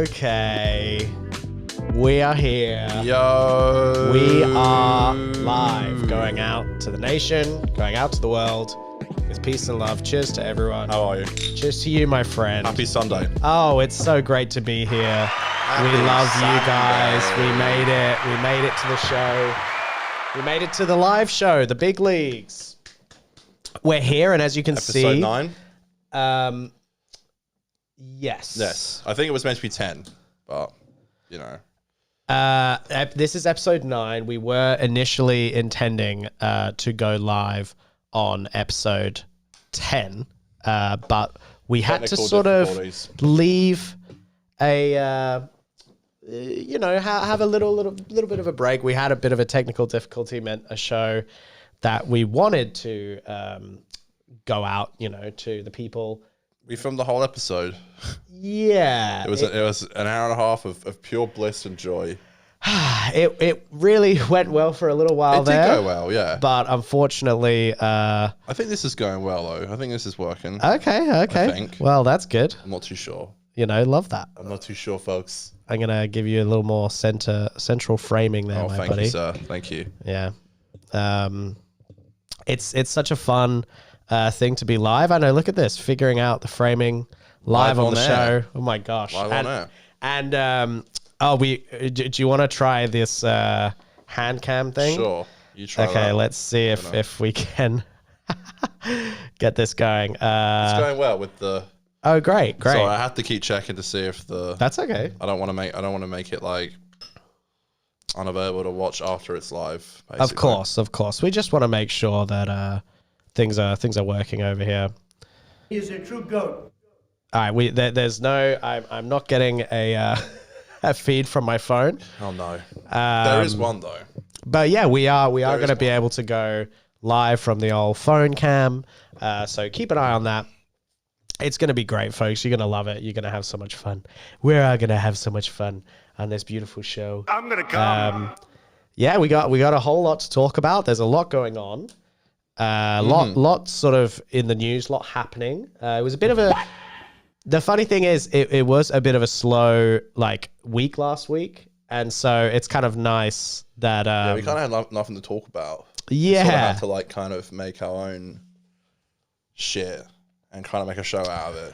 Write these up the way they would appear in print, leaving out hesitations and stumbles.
Okay. We are here. Yo. We are live, going out to the nation, going out to the world with peace and love. Cheers to everyone. How are you? Cheers to you, my friend. Happy Sunday. Oh, it's so great to be here. We love you guys. We made it. We made it to the show. We made it to the live show, the big leagues. We're here, and as you can see... Episode 9? Yes. Yes. I think it was meant to be 10, but, you know. This is episode 9. We were initially intending to go live on episode 10, but we had to sort of leave a... you know, have a little bit of a break. We had a bit of a technical difficulty, meant a show that we wanted to go out, you know, to the people. We filmed the whole episode. Yeah. It was an hour and a half of pure bliss and joy. It really went well for a little while there. It did go well, yeah. But unfortunately... I think this is going well, though. I think this is working. Okay. I think. Well, that's good. I'm not too sure. You know, love that. I'm not too sure, folks. I'm going to give you a little more central framing there, my buddy. Thank you, sir. Thank you. Yeah. It's such a fun thing to be live. I know, look at this, figuring out the framing live on the show. Oh my gosh. Live on air. And do you want to try this hand cam thing? Sure. You try Okay, that. let's see if we can get this going. It's going well with the... Oh, great. So I have to keep checking to see if the... That's okay. I don't want to make it like unavailable to watch after it's live. Basically. Of course. We just want to make sure that things are working over here. He is a true goat. All right, there's no... I'm not getting a feed from my phone. Oh no. There is one though. But yeah, we are going to be able to go live from the old phone cam. So keep an eye on that. It's going to be great, folks. You're going to love it. You're going to have so much fun. We are going to have so much fun on this beautiful show. I'm gonna come. Yeah, we got a whole lot to talk about. There's a lot going on. Lot sort of in the news, lot happening. It was a bit of a... The funny thing is, it was a bit of a slow week last week. And so it's kind of nice that... yeah, we kind of had nothing to talk about. Yeah. We sort of had to kind of make our own shit and kind of make a show out of it.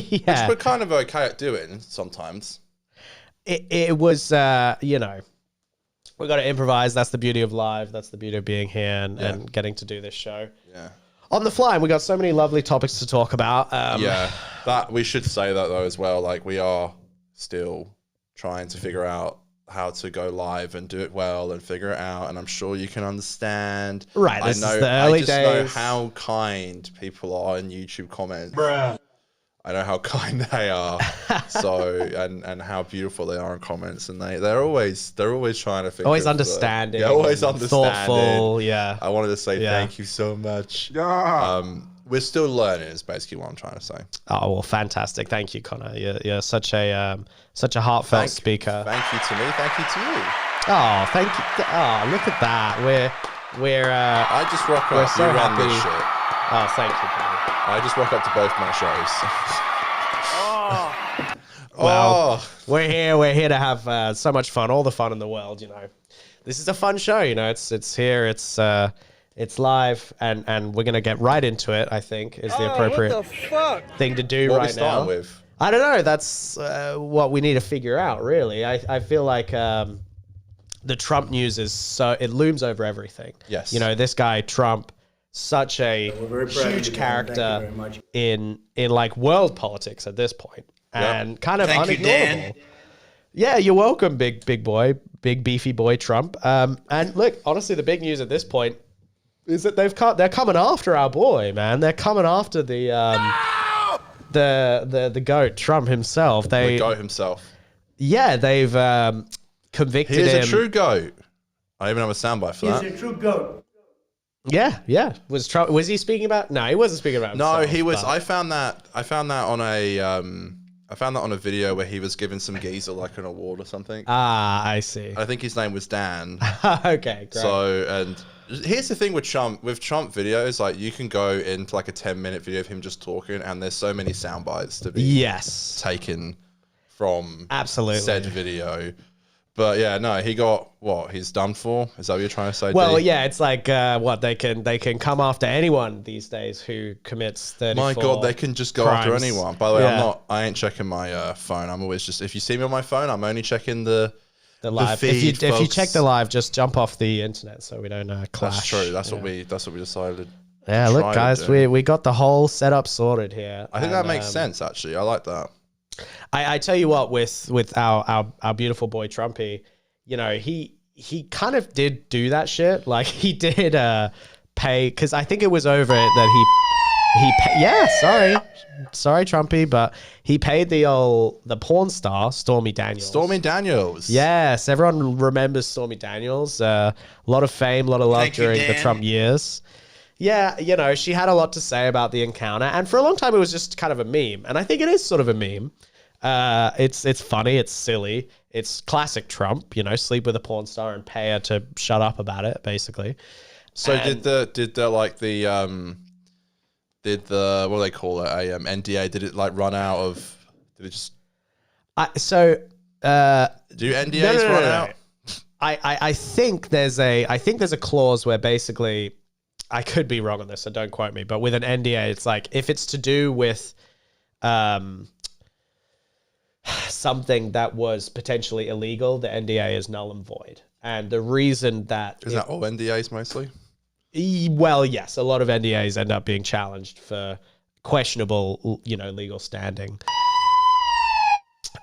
Yeah. Which we're kind of okay at doing sometimes. It was, you know, we got to improvise. That's the beauty of live. That's the beauty of being here and getting to do this show. Yeah. On the fly, and we got so many lovely topics to talk about. Yeah, that we should say that though as well. Like we are still trying to figure out how to go live and do it well and figure it out. And I'm sure you can understand. Right, this is the early days. I just know how kind people are in YouTube comments. Bruh. I know how kind they are. So and how beautiful they are in comments, and they're always trying to figure. Always understanding. Always understanding. Thoughtful. Yeah. I wanted to say thank you so much. Yeah. We're still learning. Is basically what I'm trying to say. Oh well, fantastic! Thank you, Conor. You're such a heartfelt speaker. Thank you to me. Thank you to you. Oh, thank you. Oh, look at that. We're. I just rock we're up. so You run happy. this shit. Oh, thank you, Conor. I just rock up to both my shows. Well, we're here to have so much fun, all the fun in the world. You know, this is a fun show. You know, it's here. It's live, and we're gonna get right into it. I think is the appropriate thing to do What right we starting now. with? I don't know. That's what we need to figure out. Really, I feel like the Trump news it looms over everything. Yes. You know, this guy Trump, such a huge character in like world politics at this point, and kind of unignorable. Dan. Yeah, you're welcome, big boy, big beefy boy Trump. And look, honestly, the big news at this point is that they're coming after our boy, man. They're coming after the goat Trump himself. The goat himself. Yeah, they've convicted him. He is a true goat. I even have a soundbite for that. He's a true goat. Yeah. Was he speaking about? No, he wasn't speaking about himself. No, he was. but- I found that on a video where he was giving some geezer like an award or something. I see. I think his name was Dan. Okay, great. So, and here's the thing with Trump videos, like you can go into like a 10-minute video of him just talking, and there's so many sound bites to be yes. taken from Absolutely. said video. But yeah, no, he got what? He's done for? Is that what you're trying to say? Well, D? yeah, it's like what they can come after anyone these days who commits 34 My God, they can just go crimes. after anyone. By the way, Yeah. I ain't checking my phone. I'm always just, if you see me on my phone, I'm only checking the live. feed, if you folks. check the live, just jump off the internet so we don't clash. That's true. That's what we decided. Yeah, to look, try to guys, do. we got the whole setup sorted here. I think that makes sense. Actually, I like that. I tell you what, with our beautiful boy Trumpy, you know, he kind of did do that shit. Like he did pay, because I think it was over that sorry Trumpy, but he paid the porn star Stormy Daniels. Stormy Daniels. Yes, everyone remembers Stormy Daniels. A lot of fame, a lot of love during the Trump years. Yeah, you know, she had a lot to say about the encounter, and for a long time it was just kind of a meme, and I think it is sort of a meme. It's funny, it's silly, it's classic Trump, you know, sleep with a porn star and pay her to shut up about it, basically. So did the what do they call it, a NDA? Did it like run out of? Did it just? Do NDAs run out? I think there's a clause where basically, I could be wrong on this, so don't quote me, but with an NDA, it's like if it's to do with something that was potentially illegal, the NDA is null and void. And the reason that Isn't that all NDAs mostly? Well, yes, a lot of NDAs end up being challenged for questionable, you know, legal standing.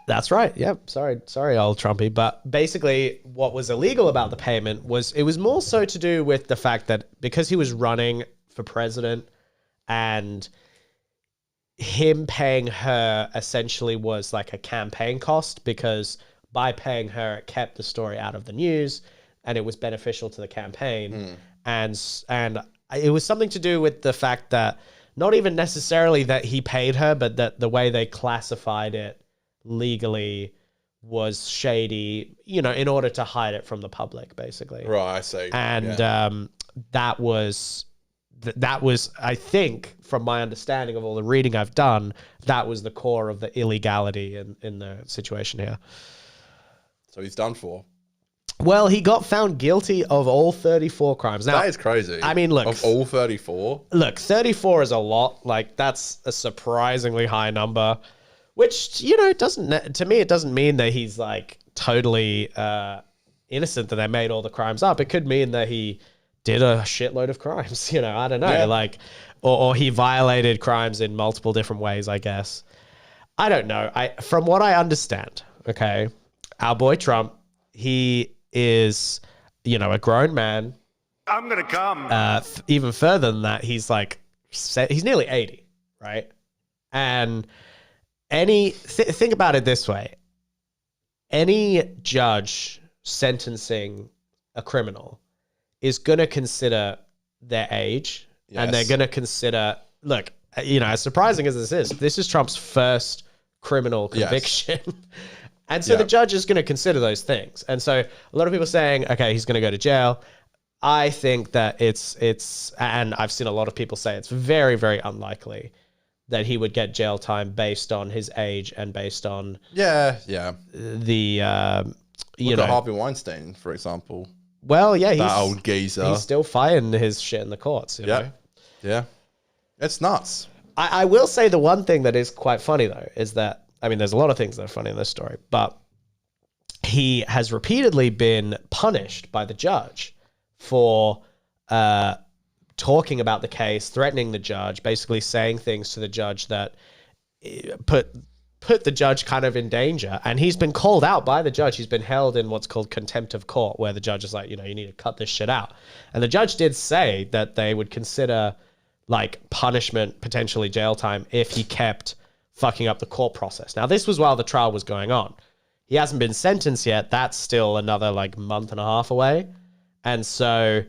That's right. Yep. Sorry, old Trumpy. But basically, what was illegal about the payment was it was more so to do with the fact that because he was running for president, and him paying her essentially was like a campaign cost, because by paying her, it kept the story out of the news and it was beneficial to the campaign. And it was something to do with the fact that not even necessarily that he paid her, but that the way they classified it legally was shady, you know, in order to hide it from the public, basically. Right, I see. And that was, I think, from my understanding of all the reading I've done, that was the core of the illegality in the situation here. So he's done for. Well, he got found guilty of all 34 crimes. Now, That is crazy. I mean, look. Of all 34? Look, 34 is a lot. Like, that's a surprisingly high number, which, you know, to me, it doesn't mean that he's, like, totally innocent, that they made all the crimes up. It could mean that he did a shitload of crimes, you know, I don't know. Yeah. Like, or he violated crimes in multiple different ways, I guess. I don't know. From what I understand, okay, our boy Trump, he is, you know, a grown man. I'm gonna come. Even further than that, he's nearly 80, right? And think about it this way. Any judge sentencing a criminal is going to consider their age, and they're going to consider, look, you know, as surprising as this is Trump's first criminal conviction. Yes. And so the judge is going to consider those things. And so a lot of people are saying, okay, he's going to go to jail. I think that it's, and I've seen a lot of people say it's very, very unlikely that he would get jail time based on his age and based on the Look at Harvey Weinstein, for example. Well, yeah, that old geezer. He's still fighting his shit in the courts. You know? Yeah, it's nuts. I will say the one thing that is quite funny though is that, I mean, there's a lot of things that are funny in this story, but he has repeatedly been punished by the judge for talking about the case, threatening the judge, basically saying things to the judge that put the judge kind of in danger. And he's been called out by the judge. He's been held in what's called contempt of court, where the judge is like, you know, you need to cut this shit out. And the judge did say that they would consider like punishment, potentially jail time, if he kept fucking up the court process. Now, this was while the trial was going on. He hasn't been sentenced yet. That's still another like month and a half away. And so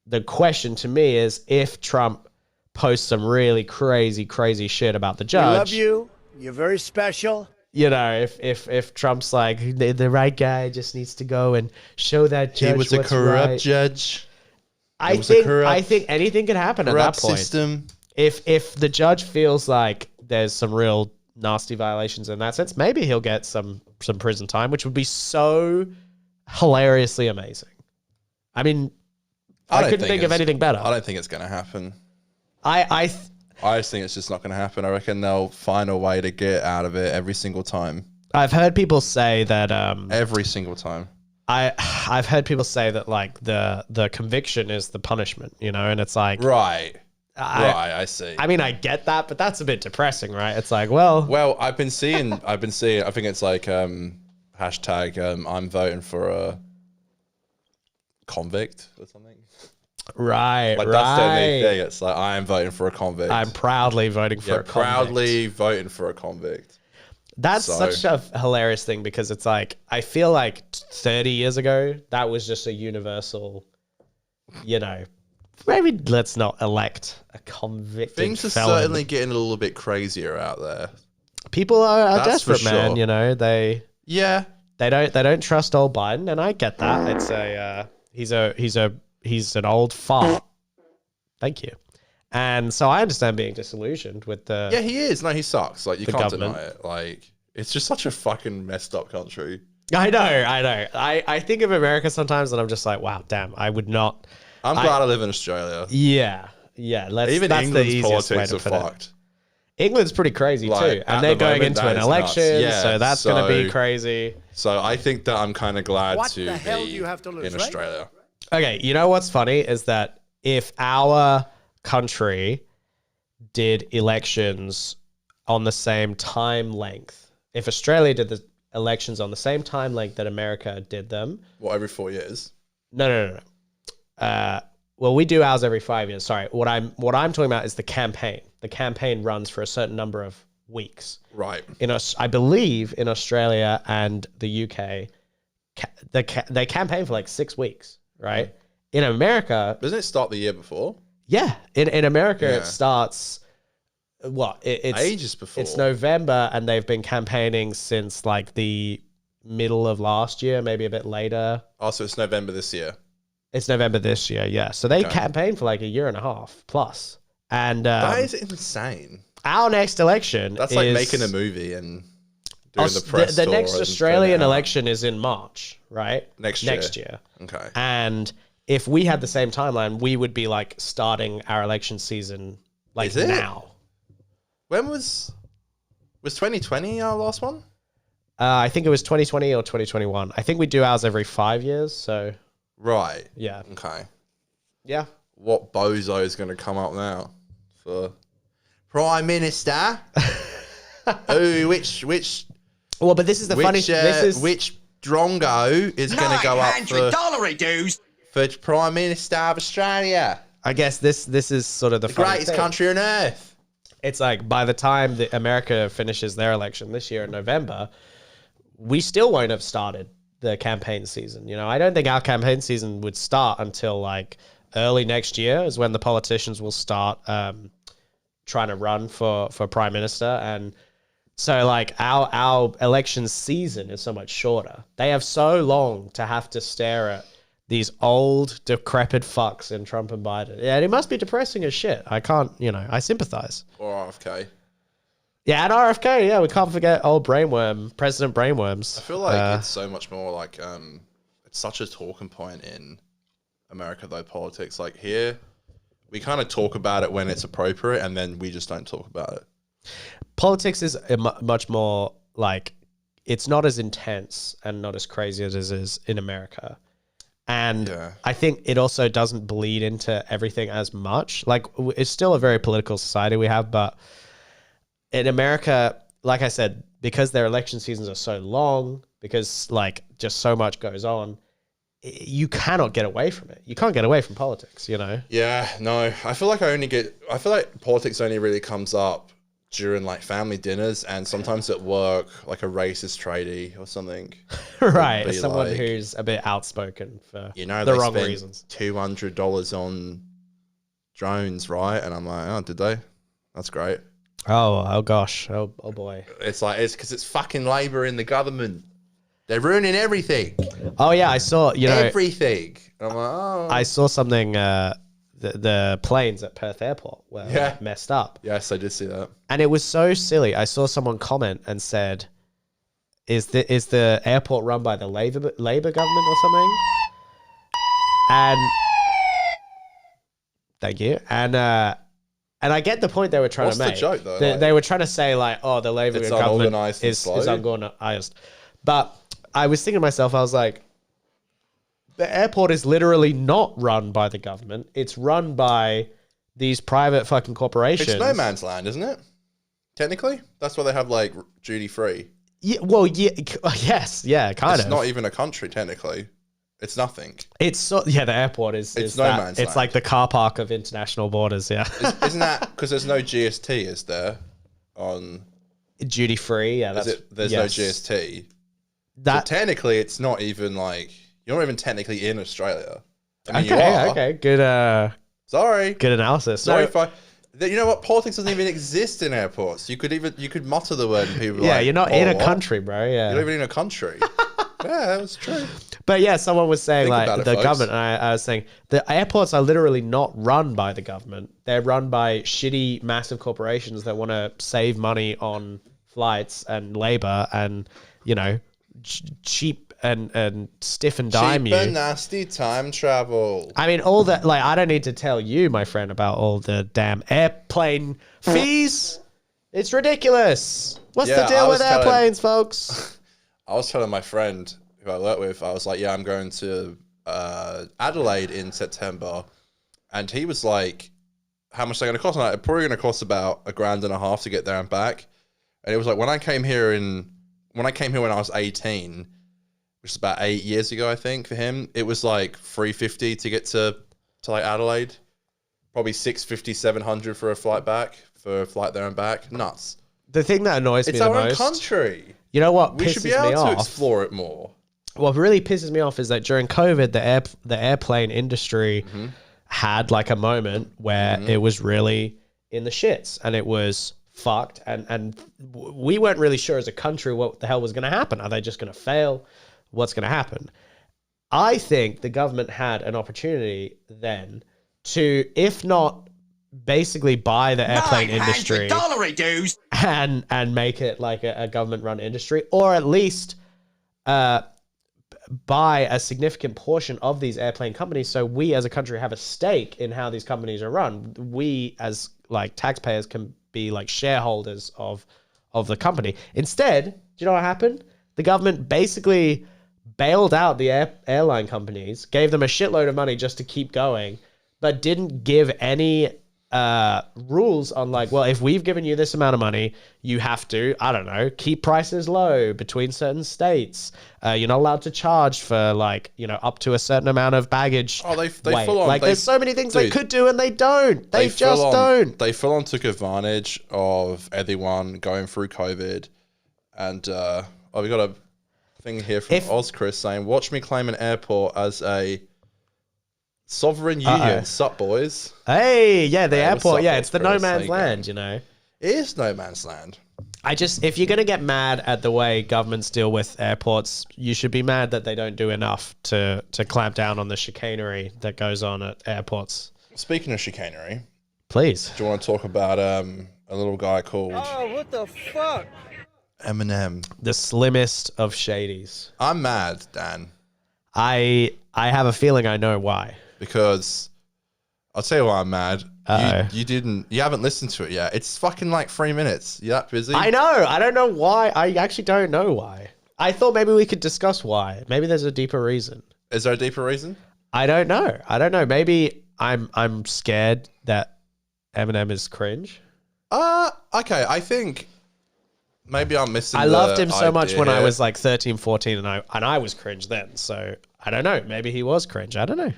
the question to me is, if Trump posts some really crazy, crazy shit about the judge. We love you. You're very special. You know, if Trump's like, the right guy just needs to go and show that judge he was a corrupt judge. I think anything can happen at that point. System. If the judge feels like there's some real nasty violations in that sense, maybe he'll get some prison time, which would be so hilariously amazing. I mean, I couldn't think of anything better. I don't think it's going to happen. I just think it's just not going to happen. I reckon they'll find a way to get out of it every single time. I've heard people say that every single time. I've heard people say that like the conviction is the punishment, you know, and it's like right. I see. I mean, I get that, but that's a bit depressing, right? It's like, well, I've been seeing. I think it's like hashtag I'm voting for a convict or something. Right, like that's their new thing. It's like I am voting for a convict. I'm proudly voting for a convict. Proudly voting for a convict. That's such a hilarious thing because it's like I feel like 30 years ago that was just a universal, you know. Maybe let's not elect a convicted Things are felon. certainly getting a little bit crazier out there. People are desperate, man. Sure. You know they don't trust old Biden, and I get that. It's he's an old fart. Thank you. And so I understand being disillusioned with the he is. No, he sucks. Like you can't government. deny it. Like it's just such a fucking messed up country. I know. I think of America sometimes, and I'm just like, wow, damn. I would not. I'm glad I live in Australia. Yeah. Even that's England's the politics are fucked. England's pretty crazy too, and they're going into an election, so that's going to be crazy. So I think that I'm kind of glad what to the hell be do you have to lose, in Australia. Okay, you know what's funny is that if our country did elections on the same time length, if Australia did the elections on the same time length that America did them, every 4 years? No. Well, we do ours every 5 years. Sorry, what I'm talking about is the campaign. The campaign runs for a certain number of weeks. Right. I believe in Australia and the UK, they campaign for like 6 weeks. Right. In America, doesn't it start the year before? Yeah. In America, it starts. It's ages before. It's November, and they've been campaigning since like the middle of last year, maybe a bit later. Oh, so it's November this year. It's November this year, yeah. So they campaigned for like a year and a half plus. And that is insane. Our next election That's like making a movie and doing the press the next Australian election is in March, right? Next year. Okay. And if we had the same timeline, we would be like starting our election season like now. When was 2020 our last one? I think it was 2020 or 2021. I think we do ours every 5 years, so... Right. Yeah. Okay. Yeah. What bozo is going to come up now for Prime Minister? Oh, which? Well, but this is the funny. Which drongo is going to go up for Prime Minister of Australia? I guess this is sort of the greatest country on earth. It's like by the time that America finishes their election this year in November, we still won't have started the campaign season. You know, I don't think our campaign season would start until like early next year is when the politicians will start trying to run for prime minister. And so like our election season is so much shorter. They have so long to have to stare at these old decrepit fucks in Trump and Biden. Yeah, and it must be depressing as shit. I can't, I sympathize. Or RFK. Yeah, and RFK, yeah, we can't forget old Brainworm, President Brainworms. I feel like it's so much more like, it's such a talking point in America, though, politics. Like here, we kind of talk about it when it's appropriate, and then we just don't talk about it. Politics is much more like, it's not as intense and not as crazy as it is in America. And I think it also doesn't bleed into everything as much. Like, it's still a very political society we have, but in America, like I said, because their election seasons are so long, because like just so much goes on, you cannot get away from it. You can't get away from politics, Yeah, no. I feel like politics only really comes up during like family dinners and sometimes at work, like a racist tradie or something. Right, someone like, who's a bit outspoken for the wrong reasons. $200 on drones, right? And I'm like, oh, did they? That's great. Oh gosh. Oh boy. It's like, it's because it's fucking Labour in the government. They're ruining everything. Oh yeah, I saw, everything. I'm like, oh. I saw something the planes at Perth Airport were like, messed up. Yes, I did see that. And it was so silly. I saw someone comment and said, "Is the airport run by the Labor government or something?" And thank you. And I get the point they were trying to make. What's the joke though? They were trying to say like, "Oh, the Labor government is unorganized." But I was thinking to myself, I was like, the airport is literally not run by the government. It's run by these private fucking corporations. It's no man's land, isn't it? Technically, that's why they have like duty free. Yeah. Well, yeah. Yes. Yeah. Kind of. It's not even a country technically. It's nothing. It's the airport is. It's no man's land. It's like the car park of international borders. Yeah. Isn't that because there's no GST? Is there on duty free? Yeah. There's no GST. So technically, it's not even like. You're not even technically in Australia. I mean, you are. Okay. Good. Sorry. Good analysis. Sorry if you know what? Politics doesn't even exist in airports. You could mutter the word and people. Yeah, like, you're not in a country, bro. Yeah. You're not even in a country. Yeah, that's true. But yeah, someone was saying Think like the government. And I was saying the airports are literally not run by the government. They're run by shitty, massive corporations that want to save money on flights and labor and cheap and stiff and dime cheap and nasty time travel. I mean, all that, like, I don't need to tell you, my friend, about all the damn airplane fees. It's ridiculous. What's the deal with airplanes, folks? I was telling my friend who I work with, I was like, yeah, I'm going to Adelaide in September. And he was like, how much are they going to cost? And it's probably going to cost about $1,500 to get there and back. And it was like, when I came here when I was 18, which is about 8 years ago, I think, for him, it was like $350 to get to like Adelaide. Probably $650, $700 for a flight there and back. Nuts. The thing that annoys me the most. It's our own country. You know what we pisses should be me able off? to explore it more. What really pisses me off is that during COVID, the airplane industry had like a moment where it was really in the shits and it was fucked. And we weren't really sure as a country what the hell was going to happen. Are they just going to fail? What's going to happen? I think the government had an opportunity then to, if not basically buy the airplane industry and make it like a government-run industry, or at least buy a significant portion of these airplane companies so we as a country have a stake in how these companies are run. We as like taxpayers can be like shareholders of the company. Instead, do you know what happened? The government basically bailed out the airline companies, gave them a shitload of money just to keep going, but didn't give any rules on like, well, if we've given you this amount of money, you have to, I don't know, keep prices low between certain states. You're not allowed to charge for like, up to a certain amount of baggage. Oh, they full on. Like, there's so many things they could do and they don't. They just don't. They full on took advantage of everyone going through COVID. And we got a thing here from Chris saying, watch me claim an airport as a sovereign union. Sup, boys? Hey, yeah, the airport. Yeah, it's the no man's land, It is no man's land. If you're going to get mad at the way governments deal with airports, you should be mad that they don't do enough to clamp down on the chicanery that goes on at airports. Speaking of chicanery, please. Do you want to talk about a little guy called... Oh, what the fuck? Eminem. The slimmest of shadies. I'm mad, Dan. I have a feeling I know why. Because I'll tell you why I'm mad. You haven't listened to it yet. It's fucking like 3 minutes. You that busy? I know. I don't know why. I actually don't know why. I thought maybe we could discuss why. Maybe there's a deeper reason. Is there a deeper reason? I don't know. Maybe I'm scared that Eminem is cringe. Okay. I think maybe I'm missing. I loved him so much when I was like 13, 14 and I was cringe then. So I don't know. Maybe he was cringe. I don't know.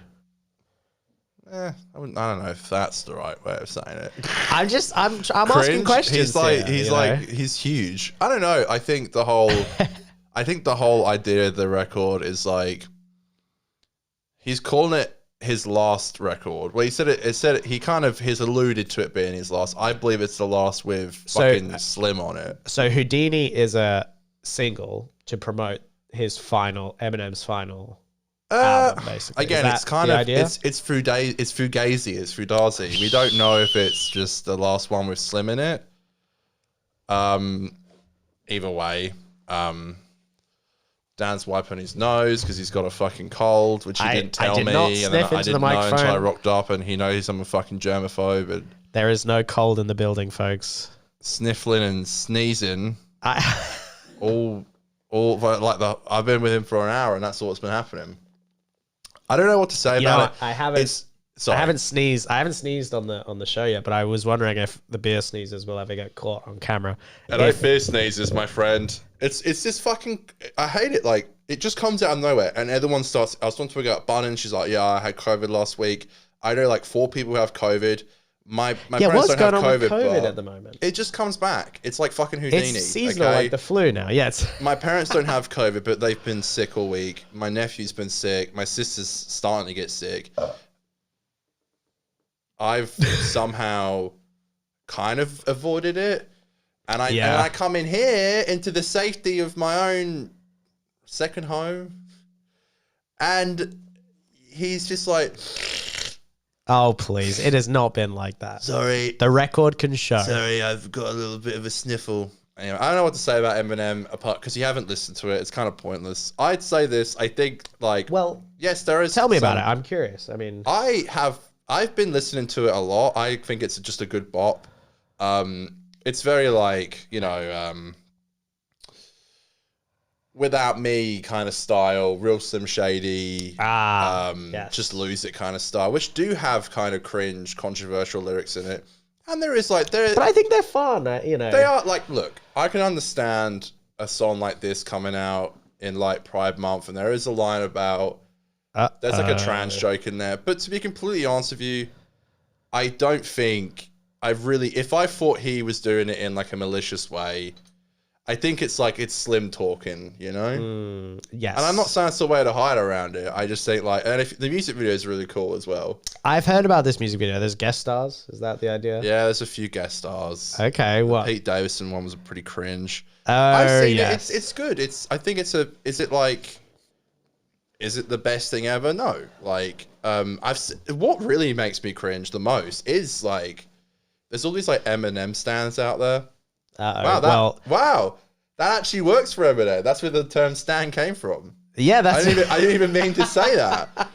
I don't know if that's the right way of saying it. I'm asking questions. He's huge. I don't know. I think the whole idea of the record is like he's calling it his last record. Well, he's alluded to it being his last. I believe it's the last with fucking Slim on it. So Houdini is a single to promote Eminem's final album, basically. Again, it's kind of it's fugazi, it's fugazi. We don't know if it's just the last one with Slim in it. Either way, Dan's wiping his nose because he's got a fucking cold, which he didn't tell me, and then I didn't know until I rocked up, and he knows I'm a fucking germaphobe. And there is no cold in the building, folks. Sniffling and sneezing, all like I've been with him for an hour, and that's all that's been happening. I don't know what to say about it. I haven't sneezed on the show yet, but I was wondering if the beer sneezes will ever get caught on camera. I don't beer sneezes, my friend. It's just fucking. I hate it. Like it just comes out of nowhere, and everyone starts. I was talking to Bunnan. She's like, "Yeah, I had COVID last week." I know like 4 people who have COVID. My parents don't have COVID at the moment? It just comes back. It's like fucking Houdini. It's seasonal, like the flu now. Yeah. My parents don't have COVID, but they've been sick all week. My nephew's been sick. My sister's starting to get sick. I've somehow kind of avoided it, and I come in here into the safety of my own second home, and he's just like, "Oh please, it has not been like that." Sorry, the record can show. Sorry, I've got a little bit of a sniffle. Anyway, I don't know what to say about Eminem apart because you haven't listened to it. It's kind of pointless. I'd say this. I think yes, there is. Tell me about it. I'm curious. I mean, I've been listening to it a lot. I think it's just a good bop. It's very like, Without Me kind of style, real Slim Shady, yes. Just Lose It kind of style, which do have kind of cringe, controversial lyrics in it. And there is like, but I think they're fun, They are like, look, I can understand a song like this coming out in like Pride Month, and there is a line about, there's like a trans joke in there. But to be completely honest with you, I don't think if I thought he was doing it in like a malicious way, I think it's like it's Slim talking, Yes. And I'm not saying it's a way to hide around it. I just think and if the music video is really cool as well. I've heard about this music video. There's guest stars. Is that the idea? Yeah, there's a few guest stars. Okay, The what? Pete Davidson one was pretty cringe. I've seen it. It's good. I think is it the best thing ever? No. Like, what really makes me cringe the most is like, there's all these like Eminem stands out there. Wow, that actually works for Eminem. That's where the term "stan" came from. Yeah, I didn't even mean to say that.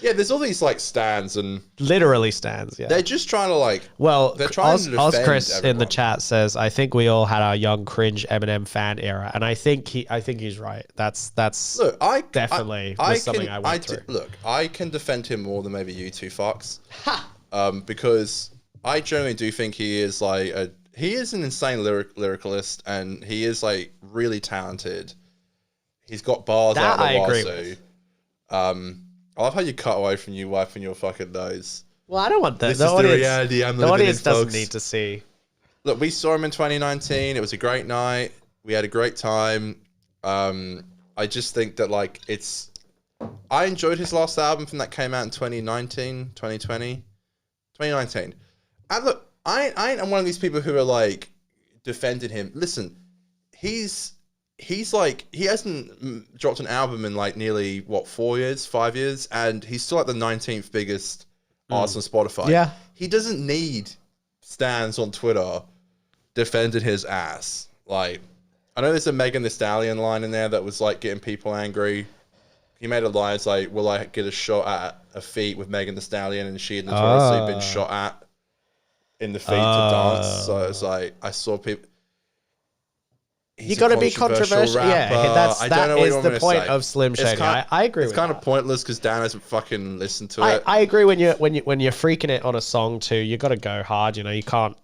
Yeah, there's all these like stands and literally stands. Yeah, they're just trying to like. Well, they're trying to defend Chris everyone. in the chat says, "I think we all had our young cringe Eminem fan era," and I think he's right. That's look, something I went through. Look, I can defend him more than maybe you two fucks, because I generally do think he is like he is an insane lyricalist, and he is like really talented. He's got bars out of the wazoo. I love how you cut away from you wiping your fucking nose. Well, I don't want that. This is the reality I'm living in, the audience doesn't folks. need to see. Look, we saw him in 2019. It was a great night. We had a great time. I just think that like I enjoyed his last album from that came out in 2019, 2020, 2019. And look, I ain't one of these people who are like defending him. Listen, he's like, he hasn't dropped an album in like nearly 5 years, and he's still like the 19th biggest artist on Spotify. Yeah, he doesn't need stans on Twitter defending his ass. Like, I know there's a Megan Thee Stallion line in there that was like getting people angry. He made a line, it's like, will I get a shot at a feat with Megan Thee Stallion, and she had notoriously been shot at in the feet to dance. So it's like, I saw people. You got to be controversial. Rapper. Yeah, that is the point of Slim Shady. I agree. It's kind of pointless because Dan hasn't fucking listened to it. I agree. When you're freaking it on a song too, you got to go hard. You can't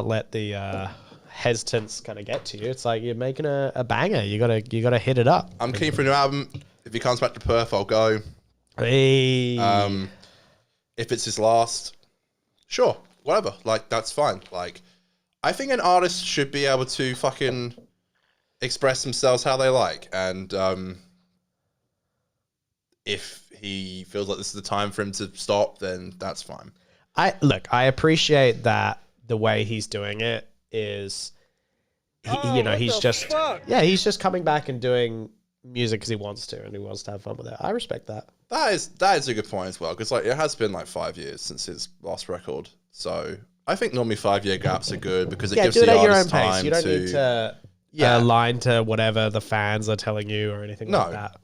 let the hesitance kind of get to you. It's like you're making a banger. You gotta hit it up. I'm keen for a new album. If he comes back to Perth, I'll go. Hey. If it's his last, sure, whatever. Like, that's fine. Like, I think an artist should be able to fucking express themselves how they like, and if he feels like this is the time for him to stop, then that's fine. I appreciate that the way he's doing it is, he's just coming back and doing music because he wants to and he wants to have fun with it. I respect that. That is a good point as well, because like it has been like 5 years since his last record, so I think normally 5-year gaps are good because it gives do it the at your own artist pace. time You don't to need to align to whatever the fans are telling you or anything like that.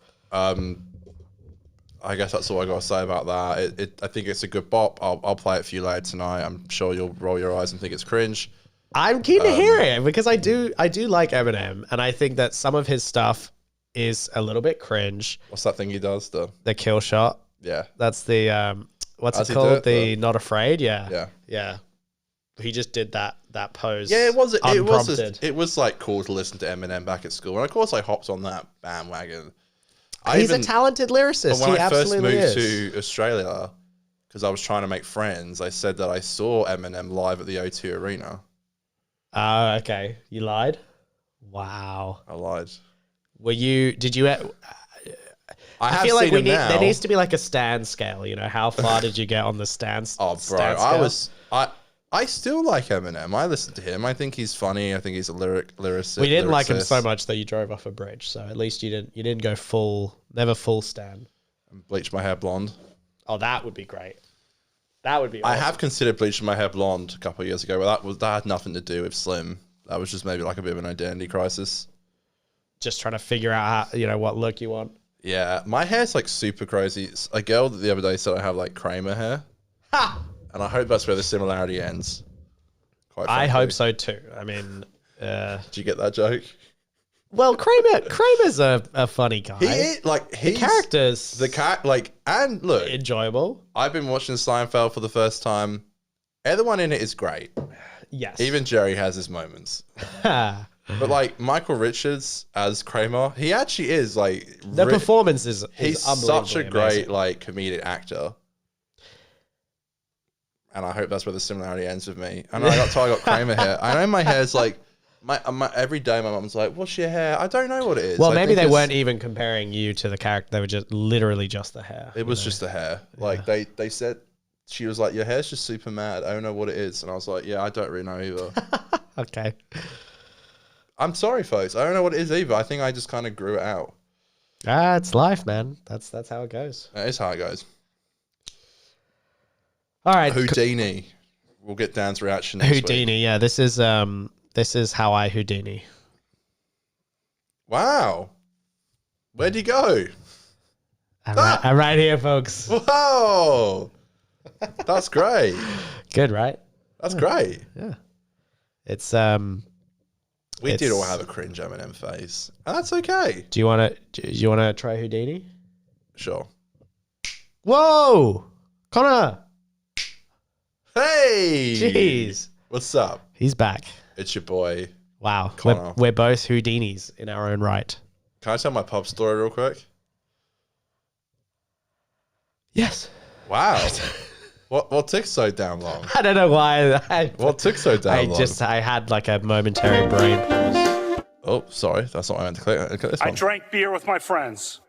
I guess that's all I got to say about that. I think it's a good bop. I'll play it for you later tonight. I'm sure you'll roll your eyes and think it's cringe. I'm keen to hear it because I do like Eminem, and I think that some of his stuff is a little bit cringe. What's that thing he does? The kill shot. Yeah. That's the what's How's it he do called? it? The not afraid. Yeah. Yeah. Yeah. He just did that pose. Yeah, unprompted. it was like cool to listen to Eminem back at school, and of course I hopped on that bandwagon. He's a talented lyricist. When he I first absolutely moved is. to Australia, because I was trying to make friends, I said that I saw Eminem live at the O2 Arena. Oh, okay. You lied? Wow. I lied. Did you... I feel like there needs to be like a stand scale, you know? How far did you get on the stand Oh, bro, scale? I still like Eminem. I listen to him. I think he's funny. I think he's a lyricist. We didn't like him so much that you drove off a bridge, so at least you didn't go never full stand. And bleach my hair blonde. Oh, that would be great. That would be awesome. I have considered bleaching my hair blonde a couple of years ago, but that had nothing to do with Slim. That was just maybe like a bit of an identity crisis. Just trying to figure out how, what look you want. Yeah, my hair's like super crazy. A girl the other day said I have like Kramer hair. Ha! And I hope that's where the similarity ends. I hope so too. I mean, did you get that joke? Well, Kramer's a funny guy. The characters, and look, enjoyable. I've been watching Seinfeld for the first time. Everyone in it is great. Yes, even Jerry has his moments. But like Michael Richards as Kramer, he actually is like the performance is he's such a great like comedic actor. And I hope that's where the similarity ends with me. I know I got Kramer hair. I know my hair's like my every day my mom's like, "What's your hair?" I don't know what it is. Well, maybe they weren't even comparing you to the character. They were just literally just the hair. It was just the hair. Like they said, she was like, "Your hair's just super mad. I don't know what it is." And I was like, "Yeah, I don't really know either." Okay. I'm sorry, folks. I don't know what it is either. I think I just kind of grew it out. It's life, man. That's how it goes. That is how it goes. All right. Houdini. We'll get Dan's reaction. Houdini. Yeah, this is how I Houdini. Wow. Where'd you go? I'm right here, folks. Whoa. That's great. Good, right? That's great. Yeah. It's we did all have a cringe Eminem face, and that's okay. Do you want to try Houdini? Sure. Whoa, Conor. Hey. Jeez. What's up? He's back. It's your boy. Wow. Conor. We're both Houdinis in our own right. Can I tell my pub story real quick? Yes. Wow. What took so damn long? I don't know why. What took so damn long? I had like a momentary brain pause. Oh, sorry. That's not what I meant to click. I drank beer with my friends.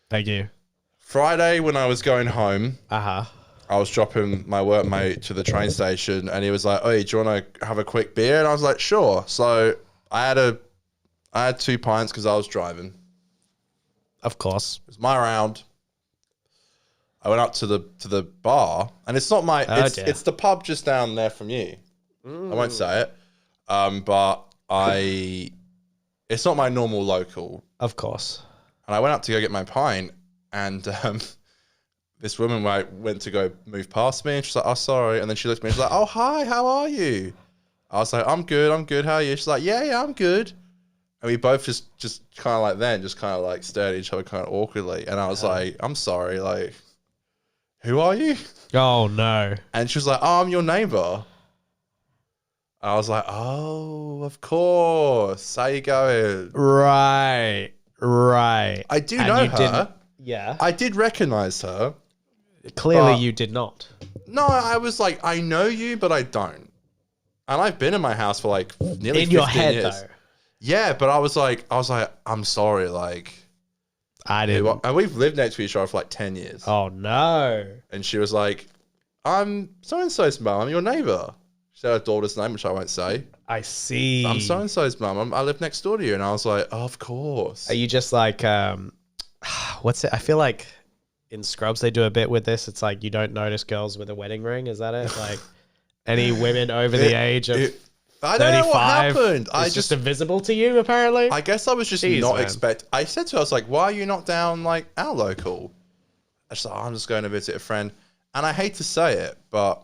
Thank you. Friday when I was going home, I was dropping my workmate to the train station, and he was like, "Oh, do you want to have a quick beer?" And I was like, "Sure." So I had 2 pints because I was driving. Of course. It was my round. I went up to the bar, and it's not my it's the pub just down there from you. I won't say it, but it's not my normal local. Of course. And I went up to go get my pint, and this woman went to go move past me, and she's like, "Oh, sorry," and then she looked at me, and she's like, "Oh, hi, how are you?" I was like, I'm good, how are you?" She's like, yeah, I'm good. And we both just kind of like stared at each other kind of awkwardly, and I was like, "I'm sorry, like, who are you?" Oh, no. And she was like, "Oh, I'm your neighbor." I was like, "Oh, of course. How you going?" Right. I do know her. Yeah. I did recognize her. Clearly you did not. No, I was like, I know you, but I don't. And I've been in my house for like nearly 15 years. In your head, though. Yeah, but I was like, I'm sorry, like. I didn't. And we've lived next to each other for like 10 years. Oh, no. And she was like, "I'm so-and-so's mum, I'm your neighbor." said her daughter's name, which I won't say. I see. I'm so-and-so's mum. I live next door to you. And I was like, oh, of course. Are you just like, what's it? I feel like in Scrubs they do a bit with this. It's like you don't notice girls with a wedding ring. Is that it? Like any women over the age of 35 I don't know what happened. it's just invisible to you, apparently. I guess I was just not expect. I said to her, I was like, why are you not down like our local? I was like, I'm just going to visit a friend. And I hate to say it, but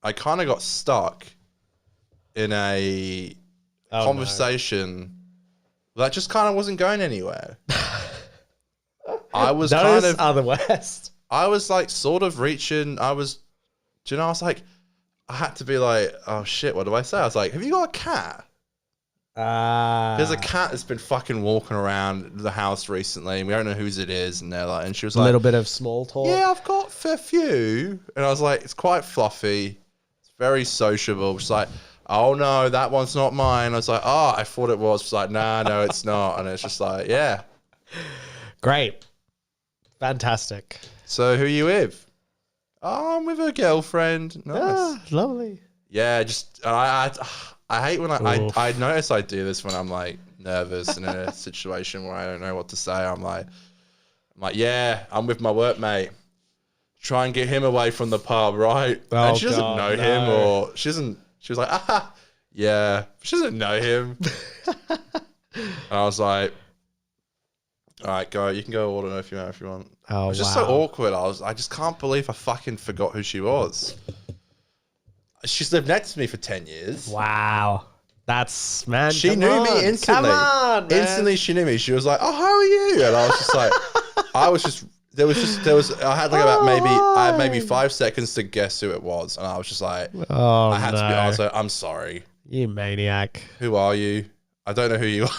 I kind of got stuck in a conversation that just kind of wasn't going anywhere. I was Those are the worst. I was like sort of reaching. I was like, I had to be like, oh shit, what do I say? I was like, have you got a cat? There's a cat that's been fucking walking around the house recently, and we don't know whose it is. And they're like, and she was like, a little bit of small talk. Yeah, I've got a few. And I was like, it's quite fluffy. It's very sociable. She's like, oh no, that one's not mine. I was like, oh, I thought it was. She's like, nah, no, it's not. And it's just like, yeah. Great. Fantastic. So who are you with? Oh, I'm with a girlfriend. Nice. Ah, lovely. Yeah, just I hate when I notice I do this when I'm like nervous in a situation where I don't know what to say. I'm like, yeah, I'm with my workmate. Try and get him away from the pub, right? Oh, and she doesn't know him, or she doesn't. She was like, yeah, she doesn't know him. And I was like, all right, go. You can go order if you want. Oh, it was just so awkward. I just can't believe I fucking forgot who she was. She's lived next to me for 10 years. Wow. That's, man. She knew me instantly. Come on, man. Instantly, she knew me. She was like, oh, how are you? And I was just like, I had maybe 5 seconds to guess who it was. And I was just like, I had to be honest. I'm sorry. You maniac. Who are you? I don't know who you are.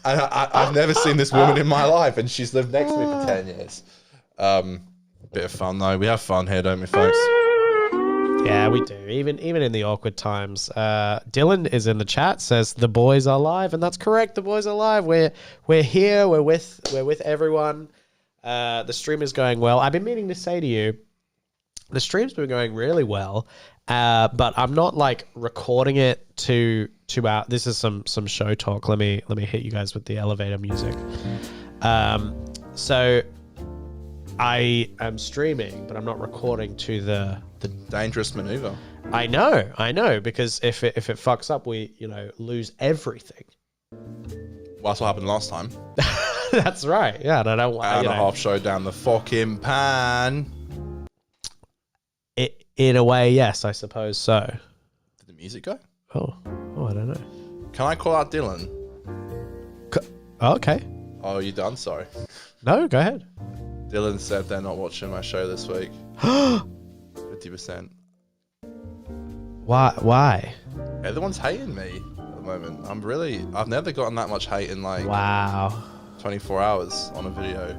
And I've never seen this woman in my life, and she's lived next to me for 10 years. Bit of fun, though. We have fun here, don't we, folks? Yeah, we do. Even in the awkward times. Dylan is in the chat, says the boys are live, and that's correct. The boys are live. We're here. We're with everyone. The stream is going well. I've been meaning to say to you, the stream's been going really well, but I'm not like recording it to out. This is some show talk. Let me hit you guys with the elevator music. So I am streaming, but I'm not recording to the dangerous maneuver. I know, because if it fucks up, we lose everything. Well, that's what happened last time. That's right. Yeah, and I don't want a half show down the fucking pan. In a way, yes, I suppose so. Did the music go? Oh, I don't know. Can I call out Dylan? Okay. Oh, you done? Sorry. No, go ahead. Dylan said they're not watching my show this week. 50%. Why? Everyone's hating me at the moment. I've never gotten that much hate in like 24 hours on a video.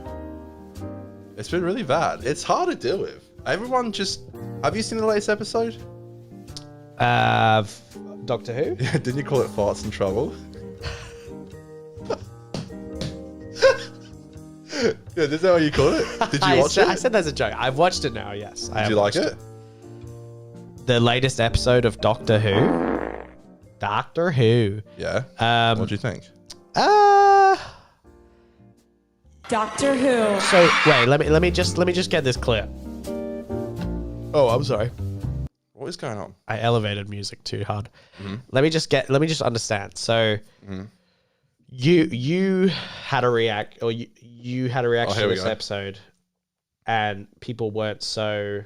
It's been really bad. It's hard to deal with. Everyone just... Have you seen the latest episode? Doctor Who? Yeah, didn't you call it Farts and Trouble? Yeah, is that what you call it? Did you watch it? I said that's a joke. I've watched it now, yes. Did you like it? The latest episode of Doctor Who. Doctor Who. Yeah. What do you think? Doctor Who. So wait, let me just get this clear. Oh, I'm sorry. What is going on? I elevated music too hard. Mm-hmm. Let me just understand. So you had a reaction to this episode, and people weren't so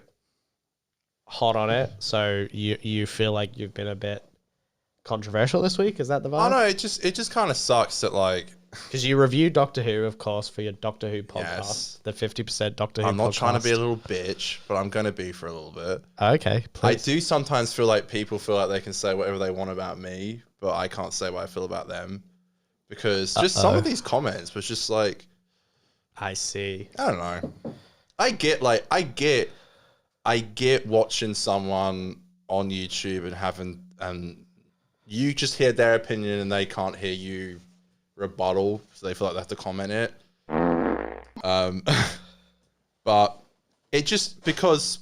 hot on it. So you feel like you've been a bit controversial this week. Is that the vibe? Oh no, it just kind of sucks that like. Because you reviewed Doctor Who, of course, for your Doctor Who podcast, yes. The 50% Doctor Who I'm not podcast. trying to be a little bitch, but I'm going to be for a little bit. Okay, please. I do sometimes feel like people feel like they can say whatever they want about me, but I can't say what I feel about them. Because just some of these comments was just like... I see. I don't know. I get watching someone on YouTube and you just hear their opinion and they can't hear you rebuttal, so they feel like they have to comment it. But it just because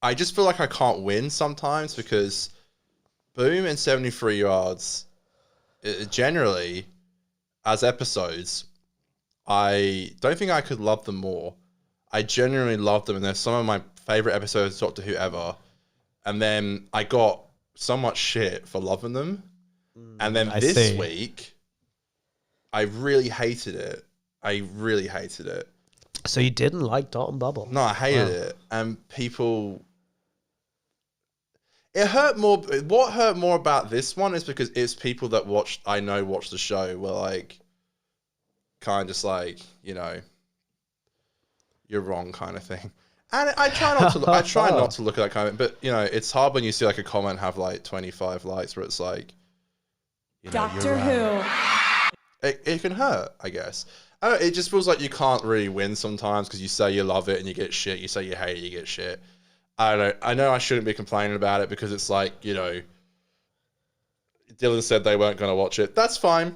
I just feel like I can't win sometimes because Boom and 73 Yards, generally, as episodes, I don't think I could love them more. I genuinely love them, and they're some of my favorite episodes of Doctor Who ever. And then I got so much shit for loving them. And then this week, I really hated it. So you didn't like Dot and Bubble? No, I hated it. And people... It hurt more. What hurt more about this one is because it's people that watch the show were like, kind of just like, you know, you're wrong kind of thing. And I try not to. I try not to look at that kind of. But you know, it's hard when you see like a comment have like 25 likes where it's like, you know, Doctor Who. It can hurt, I guess. I don't know, it just feels like you can't really win sometimes because you say you love it and you get shit. You say you hate it, you get shit. I don't know. I know I shouldn't be complaining about it because it's like, you know, Dylan said they weren't going to watch it. That's fine.